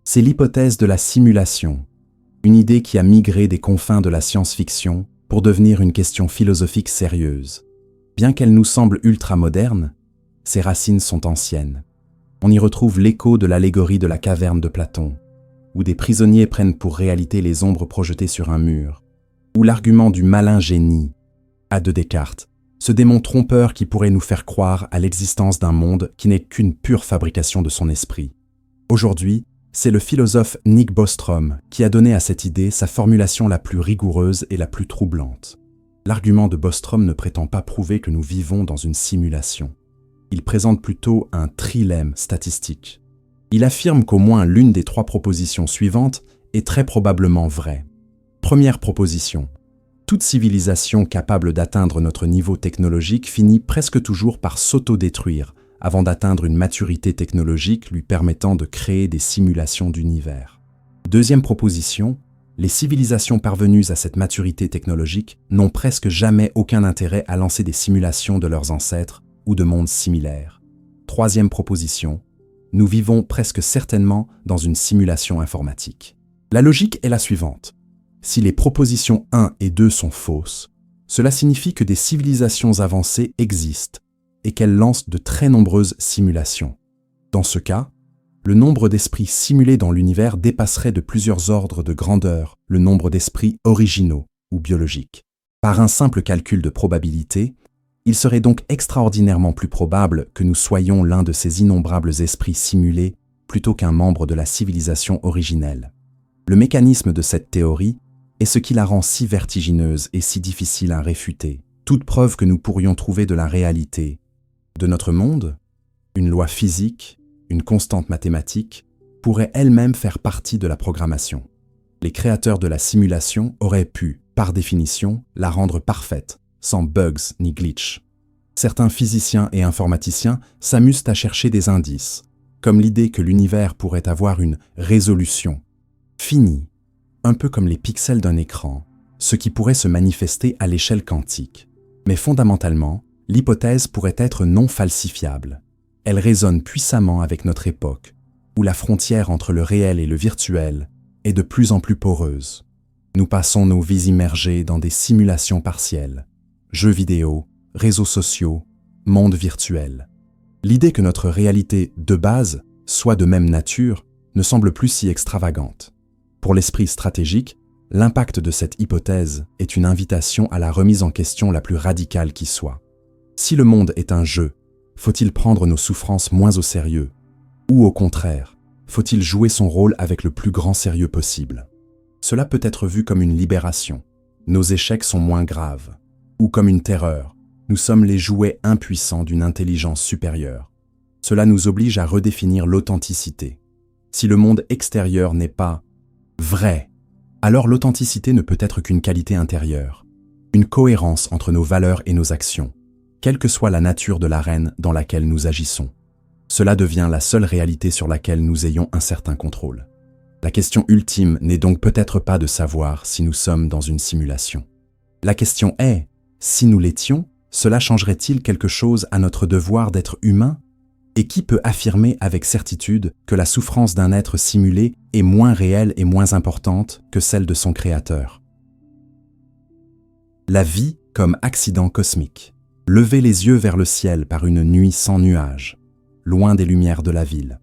A: C'est l'hypothèse de la simulation, une idée qui a migré des confins de la science-fiction pour devenir une question philosophique sérieuse. Bien qu'elle nous semble ultra-moderne, ses racines sont anciennes. On y retrouve l'écho de l'allégorie de la caverne de Platon, où des prisonniers prennent pour réalité les ombres projetées sur un mur, ou l'argument du malin génie, à de Descartes, ce démon trompeur qui pourrait nous faire croire à l'existence d'un monde qui n'est qu'une pure fabrication de son esprit. Aujourd'hui, c'est le philosophe Nick Bostrom qui a donné à cette idée sa formulation la plus rigoureuse et la plus troublante. L'argument de Bostrom ne prétend pas prouver que nous vivons dans une simulation. Il présente plutôt un trilemme statistique. Il affirme qu'au moins l'une des 3 propositions suivantes est très probablement vraie. Première proposition. Toute civilisation capable d'atteindre notre niveau technologique finit presque toujours par s'autodétruire avant d'atteindre une maturité technologique lui permettant de créer des simulations d'univers. Deuxième proposition, les civilisations parvenues à cette maturité technologique n'ont presque jamais aucun intérêt à lancer des simulations de leurs ancêtres ou de mondes similaires. Troisième proposition, nous vivons presque certainement dans une simulation informatique. La logique est la suivante. Si les propositions 1 et 2 sont fausses, cela signifie que des civilisations avancées existent, et qu'elle lance de très nombreuses simulations. Dans ce cas, le nombre d'esprits simulés dans l'univers dépasserait de plusieurs ordres de grandeur le nombre d'esprits originaux ou biologiques. Par un simple calcul de probabilité, il serait donc extraordinairement plus probable que nous soyons l'un de ces innombrables esprits simulés plutôt qu'un membre de la civilisation originelle. Le mécanisme de cette théorie est ce qui la rend si vertigineuse et si difficile à réfuter. Toute preuve que nous pourrions trouver de la réalité, de notre monde, une loi physique, une constante mathématique, pourrait elle-même faire partie de la programmation. Les créateurs de la simulation auraient pu, par définition, la rendre parfaite, sans bugs ni glitch. Certains physiciens et informaticiens s'amusent à chercher des indices, comme l'idée que l'univers pourrait avoir une résolution finie, un peu comme les pixels d'un écran, ce qui pourrait se manifester à l'échelle quantique. Mais fondamentalement, l'hypothèse pourrait être non falsifiable. Elle résonne puissamment avec notre époque, où la frontière entre le réel et le virtuel est de plus en plus poreuse. Nous passons nos vies immergées dans des simulations partielles, jeux vidéo, réseaux sociaux, monde virtuel. L'idée que notre réalité de base soit de même nature ne semble plus si extravagante. Pour l'esprit stratégique, l'impact de cette hypothèse est une invitation à la remise en question la plus radicale qui soit. Si le monde est un jeu, faut-il prendre nos souffrances moins au sérieux? Ou au contraire, faut-il jouer son rôle avec le plus grand sérieux possible? Cela peut être vu comme une libération. Nos échecs sont moins graves. Ou comme une terreur. Nous sommes les jouets impuissants d'une intelligence supérieure. Cela nous oblige à redéfinir l'authenticité. Si le monde extérieur n'est pas vrai, alors l'authenticité ne peut être qu'une qualité intérieure, une cohérence entre nos valeurs et nos actions, quelle que soit la nature de l'arène dans laquelle nous agissons. Cela devient la seule réalité sur laquelle nous ayons un certain contrôle. La question ultime n'est donc peut-être pas de savoir si nous sommes dans une simulation. La question est, si nous l'étions, cela changerait-il quelque chose à notre devoir d'être humain? Et qui peut affirmer avec certitude que la souffrance d'un être simulé est moins réelle et moins importante que celle de son créateur? La vie comme accident cosmique. Lever les yeux vers le ciel par une nuit sans nuages, loin des lumières de la ville.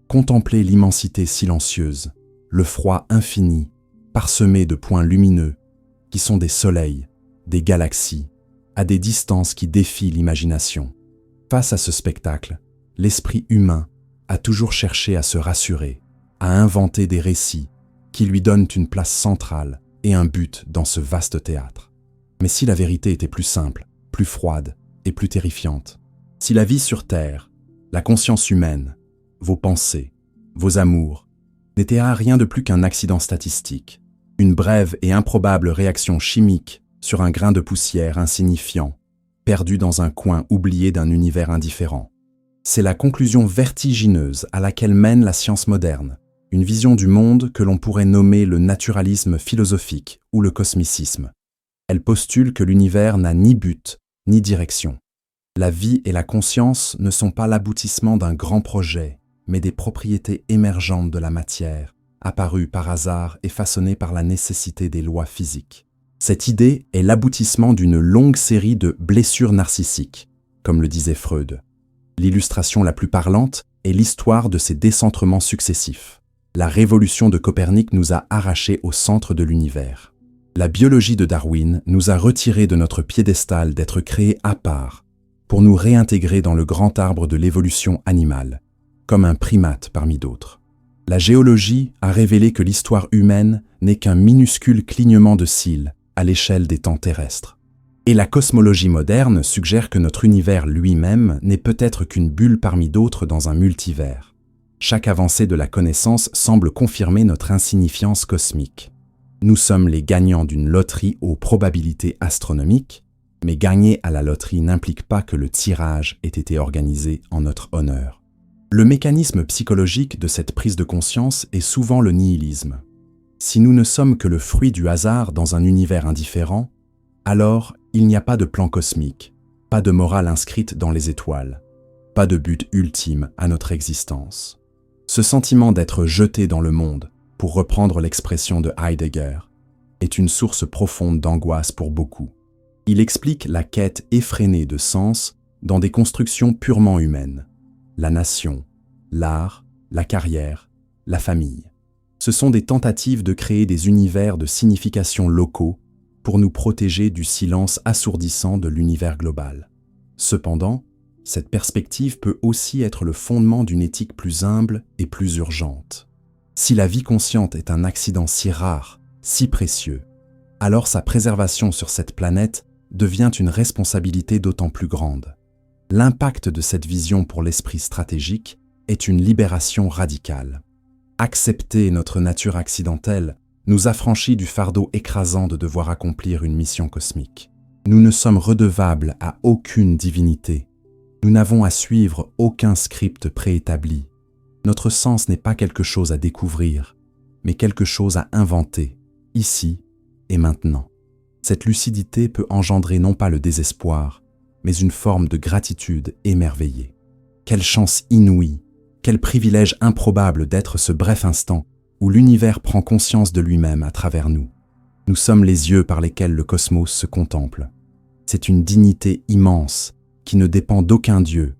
A: Contempler l'immensité silencieuse, le froid infini, parsemé de points lumineux, qui sont des soleils, des galaxies, à des distances qui défient l'imagination. Face à ce spectacle, l'esprit humain a toujours cherché à se rassurer, à inventer des récits qui lui donnent une place centrale et un but dans ce vaste théâtre. Mais si la vérité était plus simple, plus froide et plus terrifiante, si la vie sur Terre, la conscience humaine, vos pensées, vos amours, n'étaient à rien de plus qu'un accident statistique, une brève et improbable réaction chimique sur un grain de poussière insignifiant, perdu dans un coin oublié d'un univers indifférent. C'est la conclusion vertigineuse à laquelle mène la science moderne, une vision du monde que l'on pourrait nommer le naturalisme philosophique ou le cosmicisme. Elle postule que l'univers n'a ni but, ni direction. La vie et la conscience ne sont pas l'aboutissement d'un grand projet, mais des propriétés émergentes de la matière, apparues par hasard et façonnées par la nécessité des lois physiques. Cette idée est l'aboutissement d'une longue série de blessures narcissiques, comme le disait Freud. L'illustration la plus parlante est l'histoire de ces décentrements successifs. La révolution de Copernic nous a arrachés au centre de l'univers. La biologie de Darwin nous a retirés de notre piédestal d'être créés à part, pour nous réintégrer dans le grand arbre de l'évolution animale, comme un primate parmi d'autres. La géologie a révélé que l'histoire humaine n'est qu'un minuscule clignement de cils à l'échelle des temps terrestres. Et la cosmologie moderne suggère que notre univers lui-même n'est peut-être qu'une bulle parmi d'autres dans un multivers. Chaque avancée de la connaissance semble confirmer notre insignifiance cosmique. Nous sommes les gagnants d'une loterie aux probabilités astronomiques, mais gagner à la loterie n'implique pas que le tirage ait été organisé en notre honneur. Le mécanisme psychologique de cette prise de conscience est souvent le nihilisme. Si nous ne sommes que le fruit du hasard dans un univers indifférent, alors il n'y a pas de plan cosmique, pas de morale inscrite dans les étoiles, pas de but ultime à notre existence. Ce sentiment d'être jeté dans le monde, pour reprendre l'expression de Heidegger, est une source profonde d'angoisse pour beaucoup. Il explique la quête effrénée de sens dans des constructions purement humaines. La nation, l'art, la carrière, la famille. Ce sont des tentatives de créer des univers de signification locaux pour nous protéger du silence assourdissant de l'univers global. Cependant, cette perspective peut aussi être le fondement d'une éthique plus humble et plus urgente. Si la vie consciente est un accident si rare, si précieux, alors sa préservation sur cette planète devient une responsabilité d'autant plus grande. L'impact de cette vision pour l'esprit stratégique est une libération radicale. Accepter notre nature accidentelle nous affranchit du fardeau écrasant de devoir accomplir une mission cosmique. Nous ne sommes redevables à aucune divinité. Nous n'avons à suivre aucun script préétabli. Notre sens n'est pas quelque chose à découvrir, mais quelque chose à inventer, ici et maintenant. Cette lucidité peut engendrer non pas le désespoir, mais une forme de gratitude émerveillée. Quelle chance inouïe, quel privilège improbable d'être ce bref instant où l'univers prend conscience de lui-même à travers nous. Nous sommes les yeux par lesquels le cosmos se contemple. C'est une dignité immense qui ne dépend d'aucun dieu,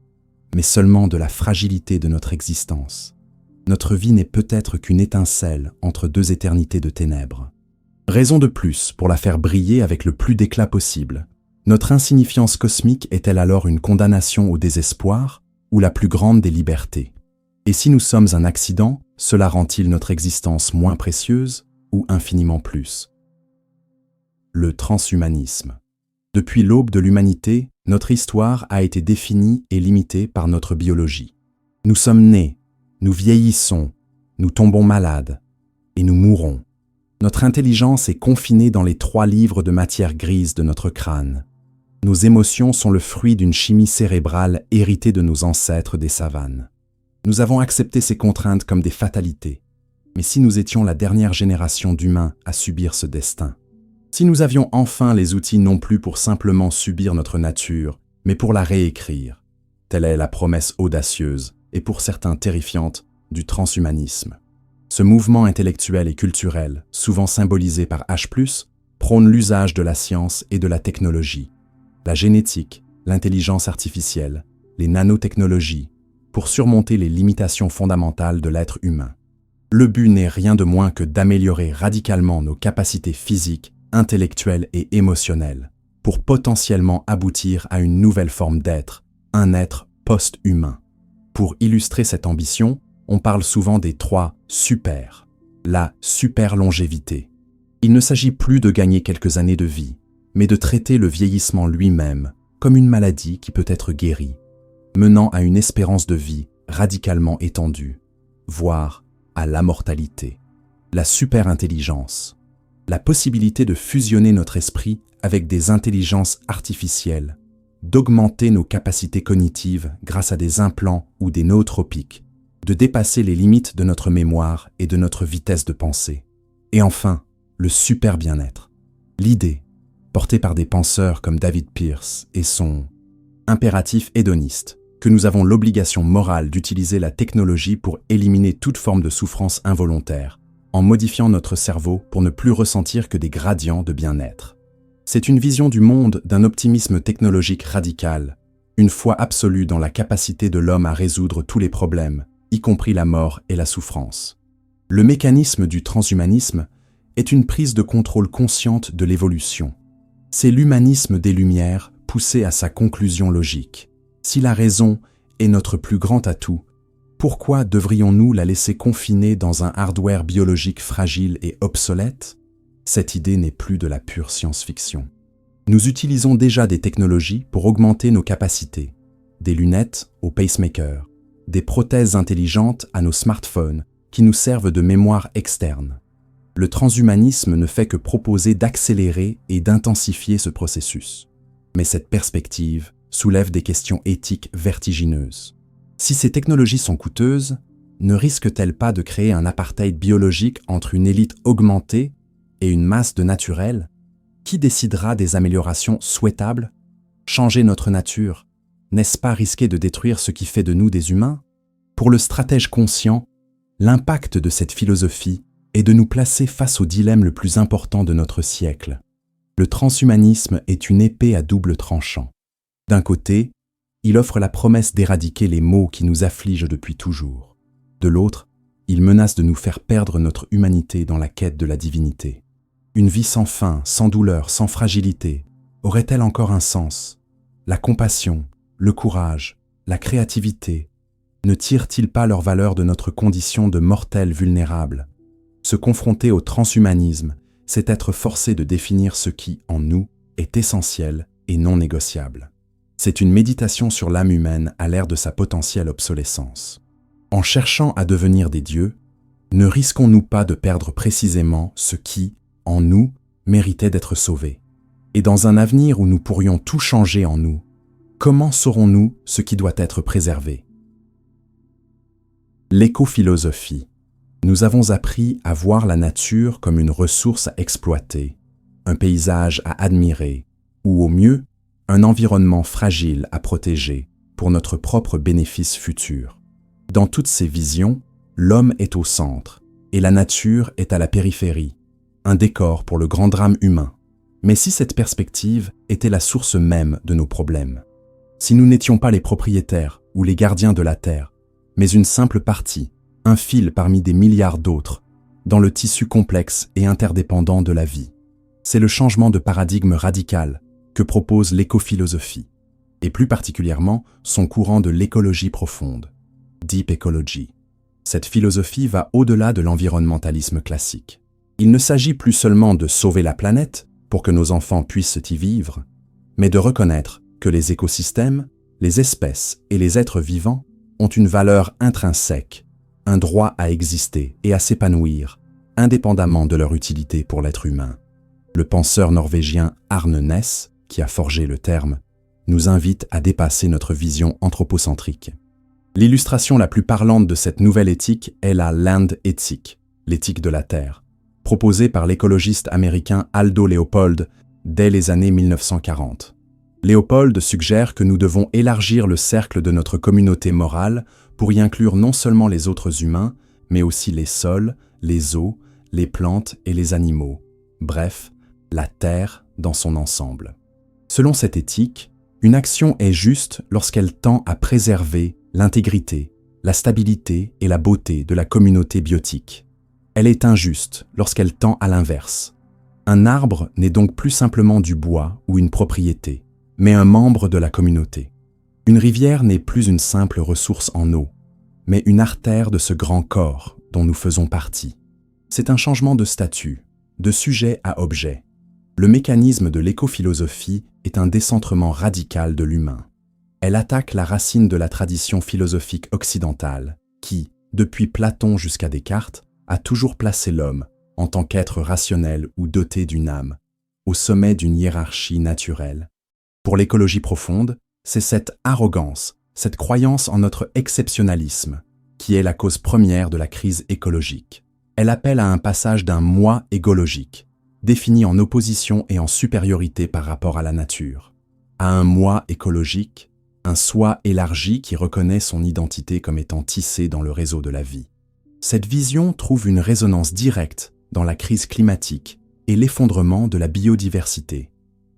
A: mais seulement de la fragilité de notre existence. Notre vie n'est peut-être qu'une étincelle entre deux éternités de ténèbres. Raison de plus pour la faire briller avec le plus d'éclat possible. Notre insignifiance cosmique est-elle alors une condamnation au désespoir ou la plus grande des libertés? Et si nous sommes un accident, cela rend-il notre existence moins précieuse ou infiniment plus? Le transhumanisme. Depuis l'aube de l'humanité, notre histoire a été définie et limitée par notre biologie. Nous sommes nés, nous vieillissons, nous tombons malades et nous mourons. Notre intelligence est confinée dans les 3 livres de matière grise de notre crâne. Nos émotions sont le fruit d'une chimie cérébrale héritée de nos ancêtres des savanes. Nous avons accepté ces contraintes comme des fatalités. Mais si nous étions la dernière génération d'humains à subir ce destin? Si nous avions enfin les outils non plus pour simplement subir notre nature, mais pour la réécrire? Telle est la promesse audacieuse, et pour certains terrifiante, du transhumanisme. Ce mouvement intellectuel et culturel, souvent symbolisé par H+, prône l'usage de la science et de la technologie, la génétique, l'intelligence artificielle, les nanotechnologies, pour surmonter les limitations fondamentales de l'être humain. Le but n'est rien de moins que d'améliorer radicalement nos capacités physiques, intellectuelles et émotionnelles, pour potentiellement aboutir à une nouvelle forme d'être, un être post-humain. Pour illustrer cette ambition, on parle souvent des 3 super. La super-longévité. Il ne s'agit plus de gagner quelques années de vie, mais de traiter le vieillissement lui-même comme une maladie qui peut être guérie, menant à une espérance de vie radicalement étendue, voire à l'immortalité. La super-intelligence. La possibilité de fusionner notre esprit avec des intelligences artificielles, d'augmenter nos capacités cognitives grâce à des implants ou des nootropiques, de dépasser les limites de notre mémoire et de notre vitesse de pensée. Et enfin, le super bien-être. L'idée, portée par des penseurs comme David Pearce et son impératif hédoniste, que nous avons l'obligation morale d'utiliser la technologie pour éliminer toute forme de souffrance involontaire, en modifiant notre cerveau pour ne plus ressentir que des gradients de bien-être. C'est une vision du monde d'un optimisme technologique radical, une foi absolue dans la capacité de l'homme à résoudre tous les problèmes, y compris la mort et la souffrance. Le mécanisme du transhumanisme est une prise de contrôle consciente de l'évolution. C'est l'humanisme des Lumières poussé à sa conclusion logique. Si la raison est notre plus grand atout, pourquoi devrions-nous la laisser confinée dans un hardware biologique fragile et obsolète? Cette idée n'est plus de la pure science-fiction. Nous utilisons déjà des technologies pour augmenter nos capacités, des lunettes au pacemaker, des prothèses intelligentes à nos smartphones qui nous servent de mémoire externe. Le transhumanisme ne fait que proposer d'accélérer et d'intensifier ce processus. Mais cette perspective soulève des questions éthiques vertigineuses. Si ces technologies sont coûteuses, ne risquent-elles pas de créer un apartheid biologique entre une élite augmentée et une masse de naturels? Qui décidera des améliorations souhaitables? Changer notre nature, n'est-ce pas risquer de détruire ce qui fait de nous des humains? Pour le stratège conscient, l'impact de cette philosophie est de nous placer face au dilemme le plus important de notre siècle. Le transhumanisme est une épée à double tranchant. D'un côté, il offre la promesse d'éradiquer les maux qui nous affligent depuis toujours. De l'autre, il menace de nous faire perdre notre humanité dans la quête de la divinité. Une vie sans fin, sans douleur, sans fragilité, aurait-elle encore un sens? La compassion, le courage, la créativité, ne tirent-ils pas leur valeur de notre condition de mortels vulnérables? Se confronter au transhumanisme, c'est être forcé de définir ce qui, en nous, est essentiel et non négociable. C'est une méditation sur l'âme humaine à l'ère de sa potentielle obsolescence. En cherchant à devenir des dieux, ne risquons-nous pas de perdre précisément ce qui, en nous, méritait d'être sauvé? Et dans un avenir où nous pourrions tout changer en nous, comment saurons-nous ce qui doit être préservé? L'écophilosophie. Nous avons appris à voir la nature comme une ressource à exploiter, un paysage à admirer, ou au mieux, un environnement fragile à protéger pour notre propre bénéfice futur. Dans toutes ces visions, l'homme est au centre et la nature est à la périphérie, un décor pour le grand drame humain. Mais si cette perspective était la source même de nos problèmes, si nous n'étions pas les propriétaires ou les gardiens de la terre, mais une simple partie, un fil parmi des milliards d'autres, dans le tissu complexe et interdépendant de la vie, c'est le changement de paradigme radical que propose l'écophilosophie, et plus particulièrement son courant de l'écologie profonde, Deep Ecology. Cette philosophie va au-delà de l'environnementalisme classique. Il ne s'agit plus seulement de sauver la planète pour que nos enfants puissent y vivre, mais de reconnaître que les écosystèmes, les espèces et les êtres vivants ont une valeur intrinsèque, un droit à exister et à s'épanouir, indépendamment de leur utilité pour l'être humain. Le penseur norvégien Arne Næss, qui a forgé le terme, nous invite à dépasser notre vision anthropocentrique. L'illustration la plus parlante de cette nouvelle éthique est la Land Ethic, l'éthique de la Terre, proposée par l'écologiste américain Aldo Leopold dès les années 1940. Leopold suggère que nous devons élargir le cercle de notre communauté morale pour y inclure non seulement les autres humains, mais aussi les sols, les eaux, les plantes et les animaux, bref, la Terre dans son ensemble. Selon cette éthique, une action est juste lorsqu'elle tend à préserver l'intégrité, la stabilité et la beauté de la communauté biotique. Elle est injuste lorsqu'elle tend à l'inverse. Un arbre n'est donc plus simplement du bois ou une propriété, mais un membre de la communauté. Une rivière n'est plus une simple ressource en eau, mais une artère de ce grand corps dont nous faisons partie. C'est un changement de statut, de sujet à objet. Le mécanisme de l'écophilosophie est un décentrement radical de l'humain. Elle attaque la racine de la tradition philosophique occidentale qui, depuis Platon jusqu'à Descartes, a toujours placé l'homme, en tant qu'être rationnel ou doté d'une âme, au sommet d'une hiérarchie naturelle. Pour l'écologie profonde, c'est cette arrogance, cette croyance en notre exceptionnalisme, qui est la cause première de la crise écologique. Elle appelle à un passage d'un moi égologique, défini en opposition et en supériorité par rapport à la nature, à un moi écologique, un soi élargi qui reconnaît son identité comme étant tissée dans le réseau de la vie. Cette vision trouve une résonance directe dans la crise climatique et l'effondrement de la biodiversité.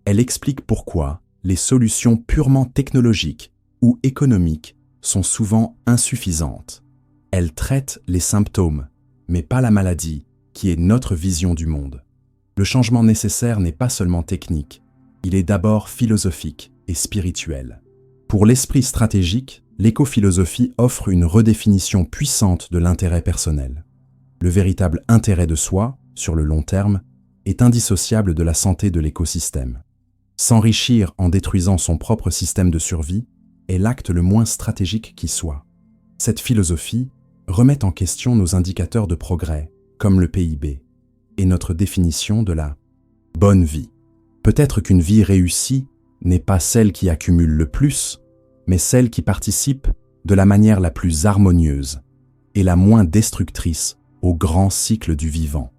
A: Elle explique pourquoi les solutions purement technologiques ou économiques sont souvent insuffisantes. Elle traite les symptômes, mais pas la maladie, qui est notre vision du monde. Le changement nécessaire n'est pas seulement technique, il est d'abord philosophique et spirituel. Pour l'esprit stratégique, l'écophilosophie offre une redéfinition puissante de l'intérêt personnel. Le véritable intérêt de soi, sur le long terme, est indissociable de la santé de l'écosystème. S'enrichir en détruisant son propre système de survie est l'acte le moins stratégique qui soit. Cette philosophie remet en question nos indicateurs de progrès, comme le PIB, et notre définition de la bonne vie. Peut-être qu'une vie réussie n'est pas celle qui accumule le plus, mais celle qui participe de la manière la plus harmonieuse et la moins destructrice au grand cycle du vivant.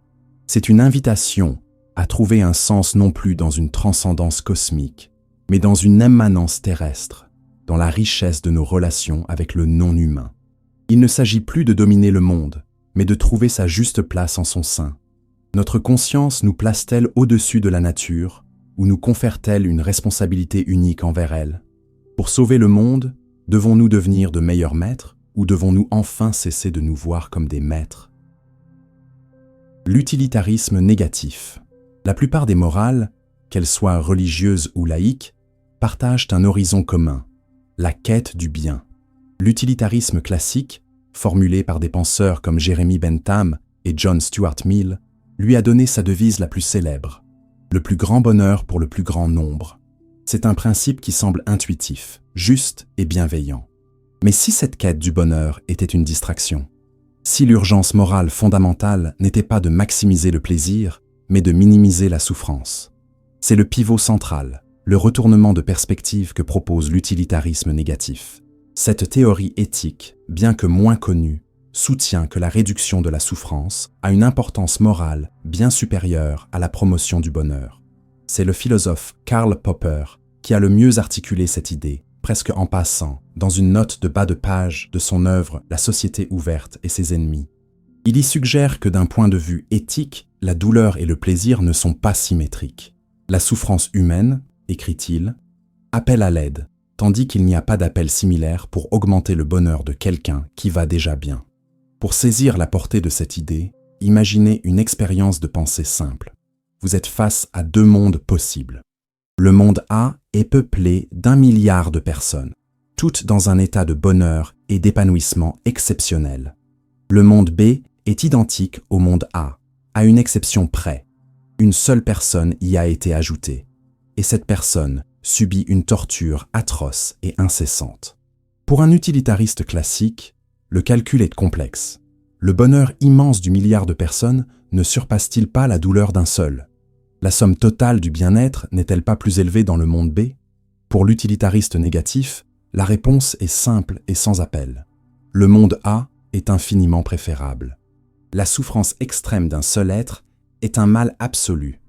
A: C'est une invitation à trouver un sens non plus dans une transcendance cosmique, mais dans une immanence terrestre, dans la richesse de nos relations avec le non-humain. Il ne s'agit plus de dominer le monde, mais de trouver sa juste place en son sein. Notre conscience nous place-t-elle au-dessus de la nature, ou nous confère-t-elle une responsabilité unique envers elle? Pour sauver le monde, devons-nous devenir de meilleurs maîtres ou devons-nous enfin cesser de nous voir comme des maîtres? L'utilitarisme négatif. La plupart des morales, qu'elles soient religieuses ou laïques, partagent un horizon commun, la quête du bien. L'utilitarisme classique, formulé par des penseurs comme Jeremy Bentham et John Stuart Mill, lui a donné sa devise la plus célèbre, le plus grand bonheur pour le plus grand nombre. C'est un principe qui semble intuitif, juste et bienveillant. Mais si cette quête du bonheur était une distraction, si l'urgence morale fondamentale n'était pas de maximiser le plaisir, mais de minimiser la souffrance, c'est le pivot central, le retournement de perspective que propose l'utilitarisme négatif. Cette théorie éthique, bien que moins connue, soutient que la réduction de la souffrance a une importance morale bien supérieure à la promotion du bonheur. C'est le philosophe Karl Popper qui a le mieux articulé cette idée, presque en passant, dans une note de bas de page de son œuvre « La société ouverte et ses ennemis ». Il y suggère que d'un point de vue éthique, la douleur et le plaisir ne sont pas symétriques. La souffrance humaine, écrit-il, appelle à l'aide, tandis qu'il n'y a pas d'appel similaire pour augmenter le bonheur de quelqu'un qui va déjà bien. Pour saisir la portée de cette idée, imaginez une expérience de pensée simple. Vous êtes face à deux mondes possibles. Le monde A est peuplé d'1 milliard de personnes, toutes dans un état de bonheur et d'épanouissement exceptionnel. Le monde B est identique au monde A, à une exception près. Une seule personne y a été ajoutée, et cette personne subit une torture atroce et incessante. Pour un utilitariste classique, le calcul est complexe. Le bonheur immense du milliard de personnes ne surpasse-t-il pas la douleur d'un seul? La somme totale du bien-être n'est-elle pas plus élevée dans le monde B? Pour l'utilitariste négatif, la réponse est simple et sans appel. Le monde A est infiniment préférable. La souffrance extrême d'un seul être est un mal absolu,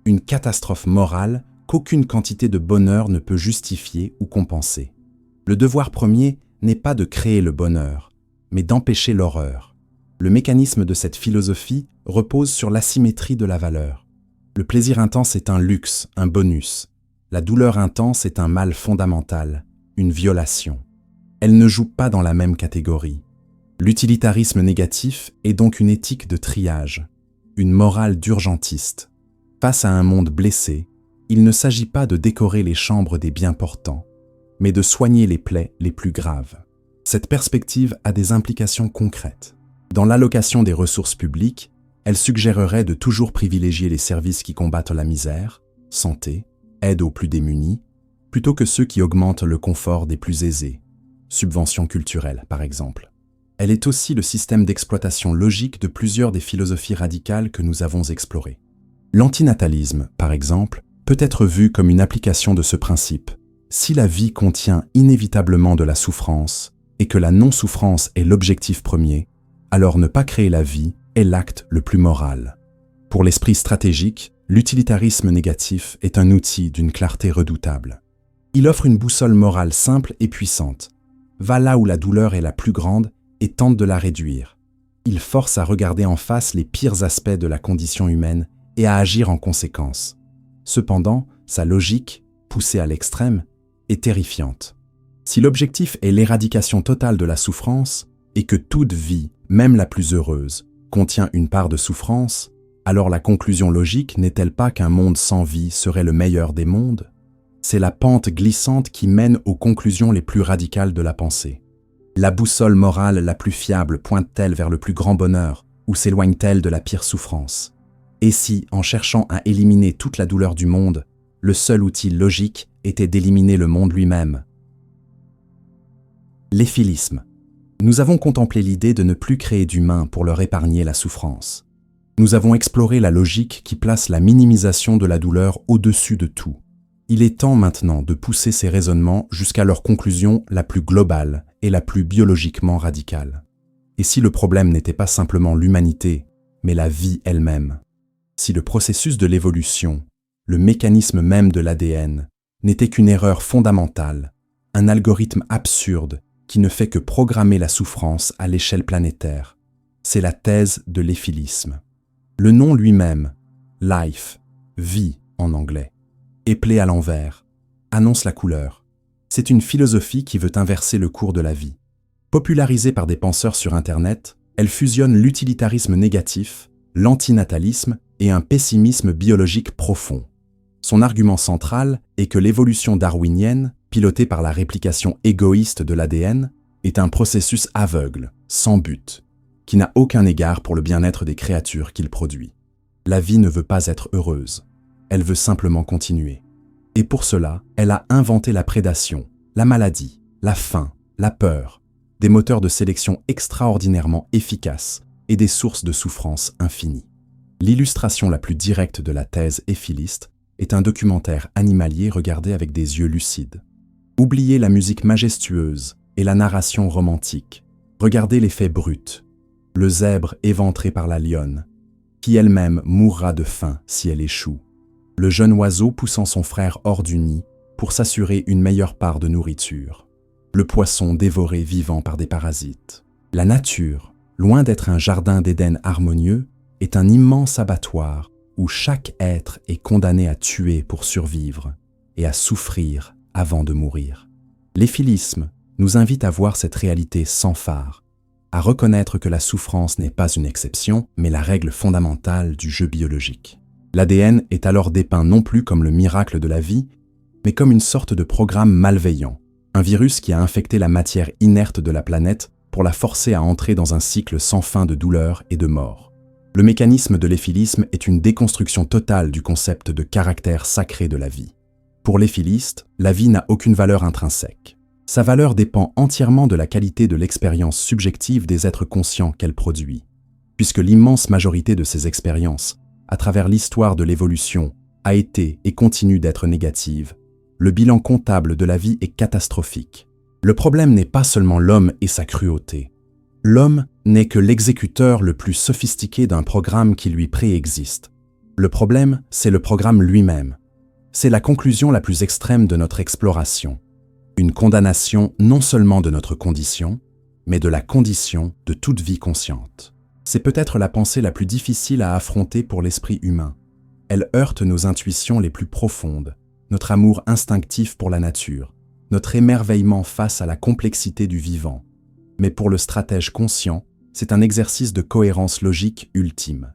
A: une catastrophe morale qu'aucune quantité de bonheur ne peut justifier ou compenser. Le devoir premier n'est pas de créer le bonheur, mais d'empêcher l'horreur. Le mécanisme de cette philosophie repose sur l'asymétrie de la valeur. Le plaisir intense est un luxe, un bonus. La douleur intense est un mal fondamental, une violation. Elle ne joue pas dans la même catégorie. L'utilitarisme négatif est donc une éthique de triage, une morale d'urgentiste. Face à un monde blessé, il ne s'agit pas de décorer les chambres des bien portants, mais de soigner les plaies les plus graves. Cette perspective a des implications concrètes. Dans l'allocation des ressources publiques, elle suggérerait de toujours privilégier les services qui combattent la misère, santé, aide aux plus démunis, plutôt que ceux qui augmentent le confort des plus aisés, subventions culturelles par exemple. Elle est aussi le système d'exploitation logique de plusieurs des philosophies radicales que nous avons explorées. L'antinatalisme, par exemple, peut être vu comme une application de ce principe. Si la vie contient inévitablement de la souffrance et que la non-souffrance est l'objectif premier, alors ne pas créer la vie est l'acte le plus moral. Pour l'esprit stratégique, l'utilitarisme négatif est un outil d'une clarté redoutable. Il offre une boussole morale simple et puissante. Va là où la douleur est la plus grande et tente de la réduire. Il force à regarder en face les pires aspects de la condition humaine et à agir en conséquence. Cependant, sa logique, poussée à l'extrême, est terrifiante. Si l'objectif est l'éradication totale de la souffrance et que toute vie, même la plus heureuse, contient une part de souffrance, alors la conclusion logique n'est-elle pas qu'un monde sans vie serait le meilleur des mondes? C'est la pente glissante qui mène aux conclusions les plus radicales de la pensée. La boussole morale la plus fiable pointe-t-elle vers le plus grand bonheur ou s'éloigne-t-elle de la pire souffrance? Et si, en cherchant à éliminer toute la douleur du monde, le seul outil logique était d'éliminer le monde lui-même? L'éphilisme. Nous avons contemplé l'idée de ne plus créer d'humains pour leur épargner la souffrance. Nous avons exploré la logique qui place la minimisation de la douleur au-dessus de tout. Il est temps maintenant de pousser ces raisonnements jusqu'à leur conclusion la plus globale et la plus biologiquement radicale. Et si le problème n'était pas simplement l'humanité, mais la vie elle-même? Si le processus de l'évolution, le mécanisme même de l'ADN, n'était qu'une erreur fondamentale, un algorithme absurde qui ne fait que programmer la souffrance à l'échelle planétaire, c'est la thèse de l'éphilisme. Le nom lui-même, life, vie en anglais, éplé à l'envers, annonce la couleur. C'est une philosophie qui veut inverser le cours de la vie. Popularisée par des penseurs sur Internet, elle fusionne l'utilitarisme négatif, l'antinatalisme et un pessimisme biologique profond. Son argument central est que l'évolution darwinienne, pilotée par la réplication égoïste de l'ADN, est un processus aveugle, sans but, qui n'a aucun égard pour le bien-être des créatures qu'il produit. La vie ne veut pas être heureuse, elle veut simplement continuer. Et pour cela, elle a inventé la prédation, la maladie, la faim, la peur, des moteurs de sélection extraordinairement efficaces et des sources de souffrance infinies. L'illustration la plus directe de la thèse éphiliste est un documentaire animalier regardé avec des yeux lucides. Oubliez la musique majestueuse et la narration romantique. Regardez les faits bruts. Le zèbre éventré par la lionne, qui elle-même mourra de faim si elle échoue. Le jeune oiseau poussant son frère hors du nid pour s'assurer une meilleure part de nourriture. Le poisson dévoré vivant par des parasites. La nature, loin d'être un jardin d'Éden harmonieux, est un immense abattoir où chaque être est condamné à tuer pour survivre et à souffrir avant de mourir. L'éphilisme nous invite à voir cette réalité sans phare, à reconnaître que la souffrance n'est pas une exception, mais la règle fondamentale du jeu biologique. L'ADN est alors dépeint non plus comme le miracle de la vie, mais comme une sorte de programme malveillant, un virus qui a infecté la matière inerte de la planète pour la forcer à entrer dans un cycle sans fin de douleur et de mort. Le mécanisme de l'éphilisme est une déconstruction totale du concept de caractère sacré de la vie. Pour l'éphiliste, la vie n'a aucune valeur intrinsèque. Sa valeur dépend entièrement de la qualité de l'expérience subjective des êtres conscients qu'elle produit. Puisque l'immense majorité de ces expériences, à travers l'histoire de l'évolution, a été et continue d'être négative, le bilan comptable de la vie est catastrophique. Le problème n'est pas seulement l'homme et sa cruauté. L'homme n'est que l'exécuteur le plus sophistiqué d'un programme qui lui préexiste. Le problème, c'est le programme lui-même. C'est la conclusion la plus extrême de notre exploration. Une condamnation non seulement de notre condition, mais de la condition de toute vie consciente. C'est peut-être la pensée la plus difficile à affronter pour l'esprit humain. Elle heurte nos intuitions les plus profondes, notre amour instinctif pour la nature, notre émerveillement face à la complexité du vivant. Mais pour le stratège conscient, c'est un exercice de cohérence logique ultime.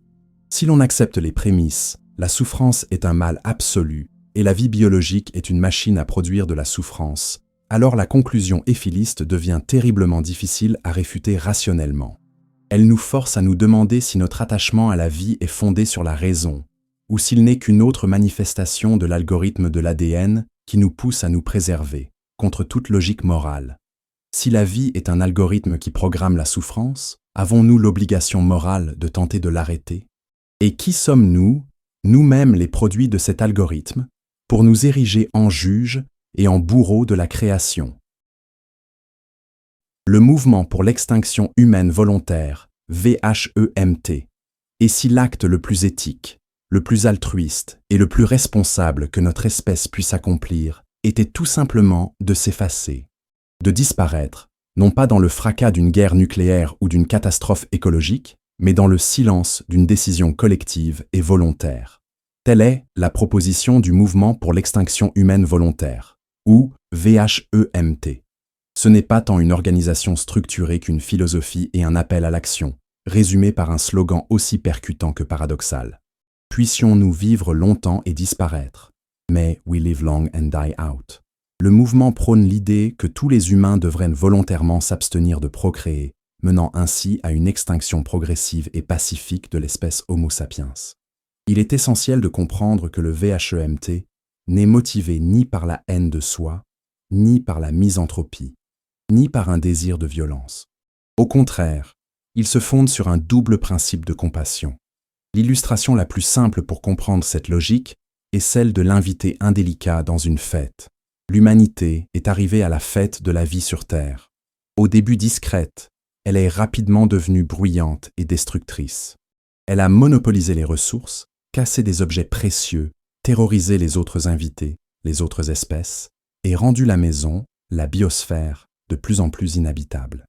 A: Si l'on accepte les prémices, la souffrance est un mal absolu et la vie biologique est une machine à produire de la souffrance, alors la conclusion éphiliste devient terriblement difficile à réfuter rationnellement. Elle nous force à nous demander si notre attachement à la vie est fondé sur la raison, ou s'il n'est qu'une autre manifestation de l'algorithme de l'ADN qui nous pousse à nous préserver, contre toute logique morale. Si la vie est un algorithme qui programme la souffrance, avons-nous l'obligation morale de tenter de l'arrêter? Et qui sommes-nous, nous-mêmes les produits de cet algorithme, pour nous ériger en juges et en bourreaux de la création? Le mouvement pour l'extinction humaine volontaire, VHEMT, est si l'acte le plus éthique, le plus altruiste et le plus responsable que notre espèce puisse accomplir était tout simplement de s'effacer, de disparaître, non pas dans le fracas d'une guerre nucléaire ou d'une catastrophe écologique, mais dans le silence d'une décision collective et volontaire. Telle est la proposition du mouvement pour l'extinction humaine volontaire, ou VHEMT. Ce n'est pas tant une organisation structurée qu'une philosophie et un appel à l'action, résumé par un slogan aussi percutant que paradoxal. Puissions-nous vivre longtemps et disparaître. May we live long and die out. Le mouvement prône l'idée que tous les humains devraient volontairement s'abstenir de procréer, menant ainsi à une extinction progressive et pacifique de l'espèce Homo sapiens. Il est essentiel de comprendre que le VHEMT n'est motivé ni par la haine de soi, ni par la misanthropie, ni par un désir de violence. Au contraire, il se fonde sur un double principe de compassion. L'illustration la plus simple pour comprendre cette logique est celle de l'invité indélicat dans une fête. L'humanité est arrivée à la fête de la vie sur Terre. Au début discrète, elle est rapidement devenue bruyante et destructrice. Elle a monopolisé les ressources, cassé des objets précieux, terrorisé les autres invités, les autres espèces, et rendu la maison, la biosphère, de plus en plus inhabitable.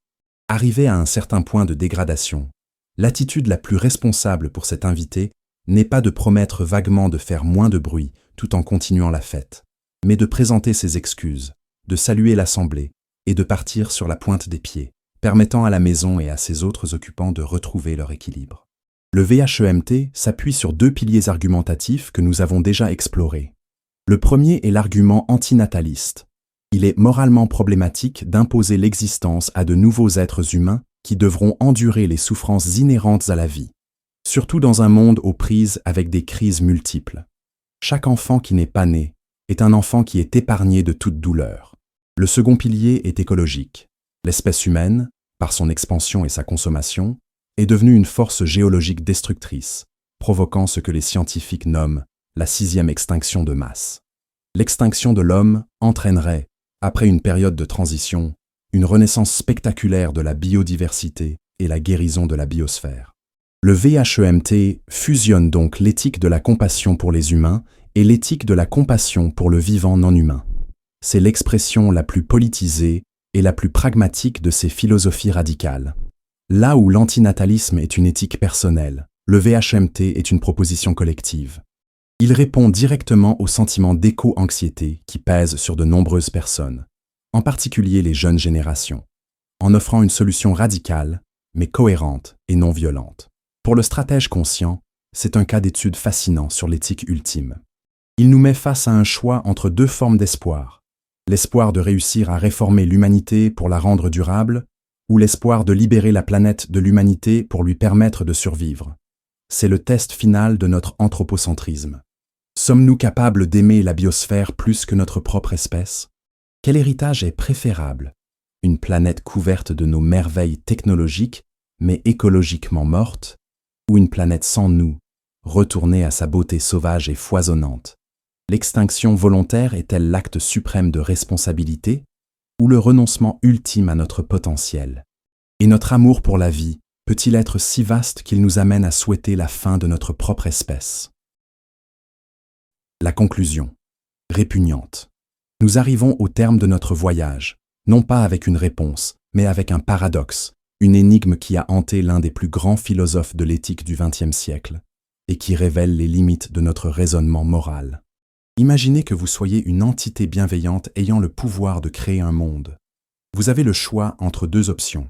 A: Arrivé à un certain point de dégradation, l'attitude la plus responsable pour cet invité n'est pas de promettre vaguement de faire moins de bruit tout en continuant la fête, mais de présenter ses excuses, de saluer l'assemblée et de partir sur la pointe des pieds, permettant à la maison et à ses autres occupants de retrouver leur équilibre. Le VHEMT s'appuie sur 2 piliers argumentatifs que nous avons déjà explorés. Le premier est l'argument antinataliste. Il est moralement problématique d'imposer l'existence à de nouveaux êtres humains qui devront endurer les souffrances inhérentes à la vie, surtout dans un monde aux prises avec des crises multiples. Chaque enfant qui n'est pas né est un enfant qui est épargné de toute douleur. Le second pilier est écologique. L'espèce humaine, par son expansion et sa consommation, est devenue une force géologique destructrice, provoquant ce que les scientifiques nomment la 6e extinction de masse. L'extinction de l'homme entraînerait, après une période de transition, une renaissance spectaculaire de la biodiversité et la guérison de la biosphère. Le VHEMT fusionne donc l'éthique de la compassion pour les humains et l'éthique de la compassion pour le vivant non humain. C'est l'expression la plus politisée et la plus pragmatique de ces philosophies radicales. Là où l'antinatalisme est une éthique personnelle, le VHEMT est une proposition collective. Il répond directement au sentiment d'éco-anxiété qui pèse sur de nombreuses personnes, en particulier les jeunes générations, en offrant une solution radicale, mais cohérente et non violente. Pour le stratège conscient, c'est un cas d'étude fascinant sur l'éthique ultime. Il nous met face à un choix entre 2 formes d'espoir. L'espoir de réussir à réformer l'humanité pour la rendre durable, ou l'espoir de libérer la planète de l'humanité pour lui permettre de survivre. C'est le test final de notre anthropocentrisme. Sommes-nous capables d'aimer la biosphère plus que notre propre espèce? Quel héritage est préférable? Une planète couverte de nos merveilles technologiques, mais écologiquement morte, ou une planète sans nous, retournée à sa beauté sauvage et foisonnante? L'extinction volontaire est-elle l'acte suprême de responsabilité, ou le renoncement ultime à notre potentiel? Et notre amour pour la vie peut-il être si vaste qu'il nous amène à souhaiter la fin de notre propre espèce? La conclusion, répugnante. Nous arrivons au terme de notre voyage, non pas avec une réponse, mais avec un paradoxe, une énigme qui a hanté l'un des plus grands philosophes de l'éthique du XXe siècle, et qui révèle les limites de notre raisonnement moral. Imaginez que vous soyez une entité bienveillante ayant le pouvoir de créer un monde. Vous avez le choix entre 2 options.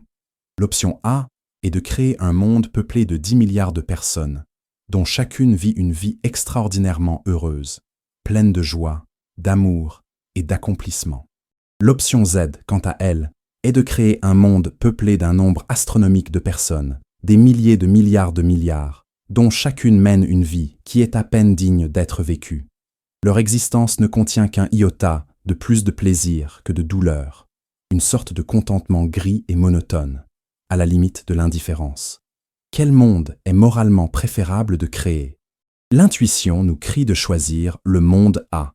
A: L'option A est de créer un monde peuplé de 10 milliards de personnes, dont chacune vit une vie extraordinairement heureuse, pleine de joie, d'amour et d'accomplissement. L'option Z, quant à elle, est de créer un monde peuplé d'un nombre astronomique de personnes, des milliers de milliards, dont chacune mène une vie qui est à peine digne d'être vécue. Leur existence ne contient qu'un iota de plus de plaisir que de douleur, une sorte de contentement gris et monotone, à la limite de l'indifférence. Quel monde est moralement préférable de créer? L'intuition nous crie de choisir le monde A.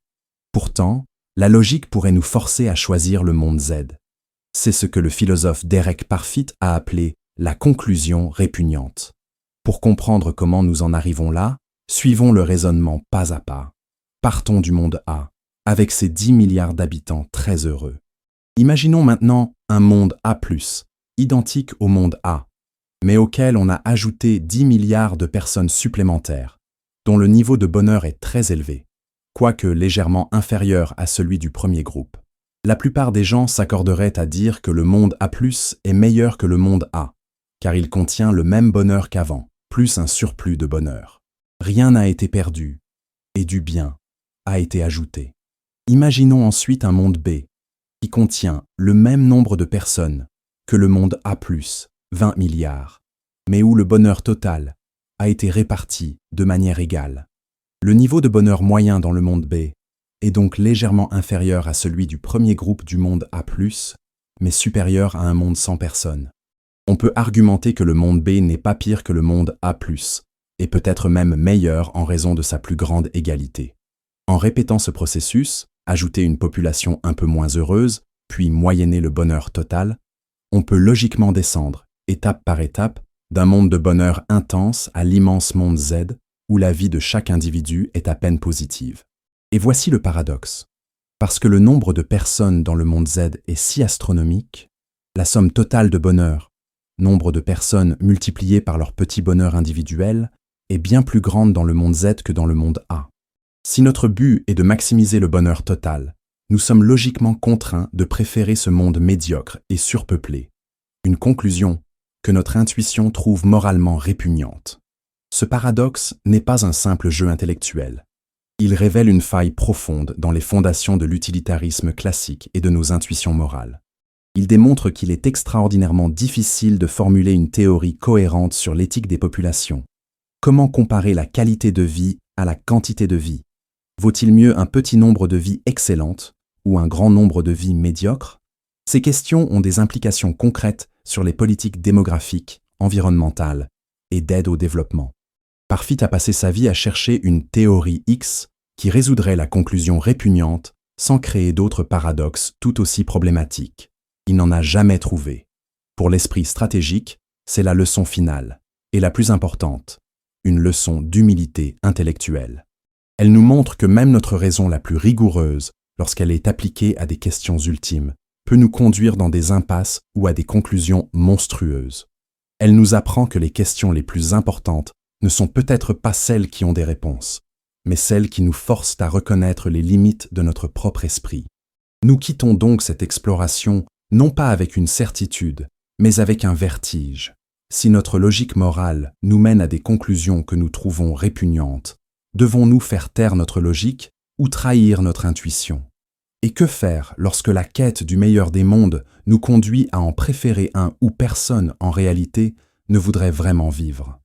A: Pourtant, la logique pourrait nous forcer à choisir le monde Z. C'est ce que le philosophe Derek Parfit a appelé la conclusion répugnante. Pour comprendre comment nous en arrivons là, suivons le raisonnement pas à pas. Partons du monde A, avec ses 10 milliards d'habitants très heureux. Imaginons maintenant un monde A+, identique au monde A, mais auquel on a ajouté 10 milliards de personnes supplémentaires, dont le niveau de bonheur est très élevé, quoique légèrement inférieur à celui du premier groupe. La plupart des gens s'accorderaient à dire que le monde A+, est meilleur que le monde A, car il contient le même bonheur qu'avant, plus un surplus de bonheur. Rien n'a été perdu, et du bien a été ajouté. Imaginons ensuite un monde B, qui contient le même nombre de personnes que le monde A+, 20 milliards, mais où le bonheur total a été réparti de manière égale. Le niveau de bonheur moyen dans le monde B est donc légèrement inférieur à celui du premier groupe du monde A+, mais supérieur à un monde sans personnes. On peut argumenter que le monde B n'est pas pire que le monde A+, et peut-être même meilleur en raison de sa plus grande égalité. En répétant ce processus, ajouter une population un peu moins heureuse, puis moyenner le bonheur total, on peut logiquement descendre, étape par étape, d'un monde de bonheur intense à l'immense monde Z, où la vie de chaque individu est à peine positive. Et voici le paradoxe. Parce que le nombre de personnes dans le monde Z est si astronomique, la somme totale de bonheur, nombre de personnes multipliées par leur petit bonheur individuel, est bien plus grande dans le monde Z que dans le monde A. Si notre but est de maximiser le bonheur total, nous sommes logiquement contraints de préférer ce monde médiocre et surpeuplé. Une conclusion que notre intuition trouve moralement répugnante. Ce paradoxe n'est pas un simple jeu intellectuel. Il révèle une faille profonde dans les fondations de l'utilitarisme classique et de nos intuitions morales. Il démontre qu'il est extraordinairement difficile de formuler une théorie cohérente sur l'éthique des populations. Comment comparer la qualité de vie à la quantité de vie? Vaut-il mieux un petit nombre de vies excellentes ou un grand nombre de vies médiocres? Ces questions ont des implications concrètes sur les politiques démographiques, environnementales et d'aide au développement. Parfit a passé sa vie à chercher une théorie X qui résoudrait la conclusion répugnante sans créer d'autres paradoxes tout aussi problématiques. Il n'en a jamais trouvé. Pour l'esprit stratégique, c'est la leçon finale, et la plus importante, une leçon d'humilité intellectuelle. Elle nous montre que même notre raison la plus rigoureuse, lorsqu'elle est appliquée à des questions ultimes, peut nous conduire dans des impasses ou à des conclusions monstrueuses. Elle nous apprend que les questions les plus importantes ne sont peut-être pas celles qui ont des réponses, mais celles qui nous forcent à reconnaître les limites de notre propre esprit. Nous quittons donc cette exploration non pas avec une certitude, mais avec un vertige. Si notre logique morale nous mène à des conclusions que nous trouvons répugnantes, devons-nous faire taire notre logique ou trahir notre intuition? Et que faire lorsque la quête du meilleur des mondes nous conduit à en préférer un où personne, en réalité, ne voudrait vraiment vivre?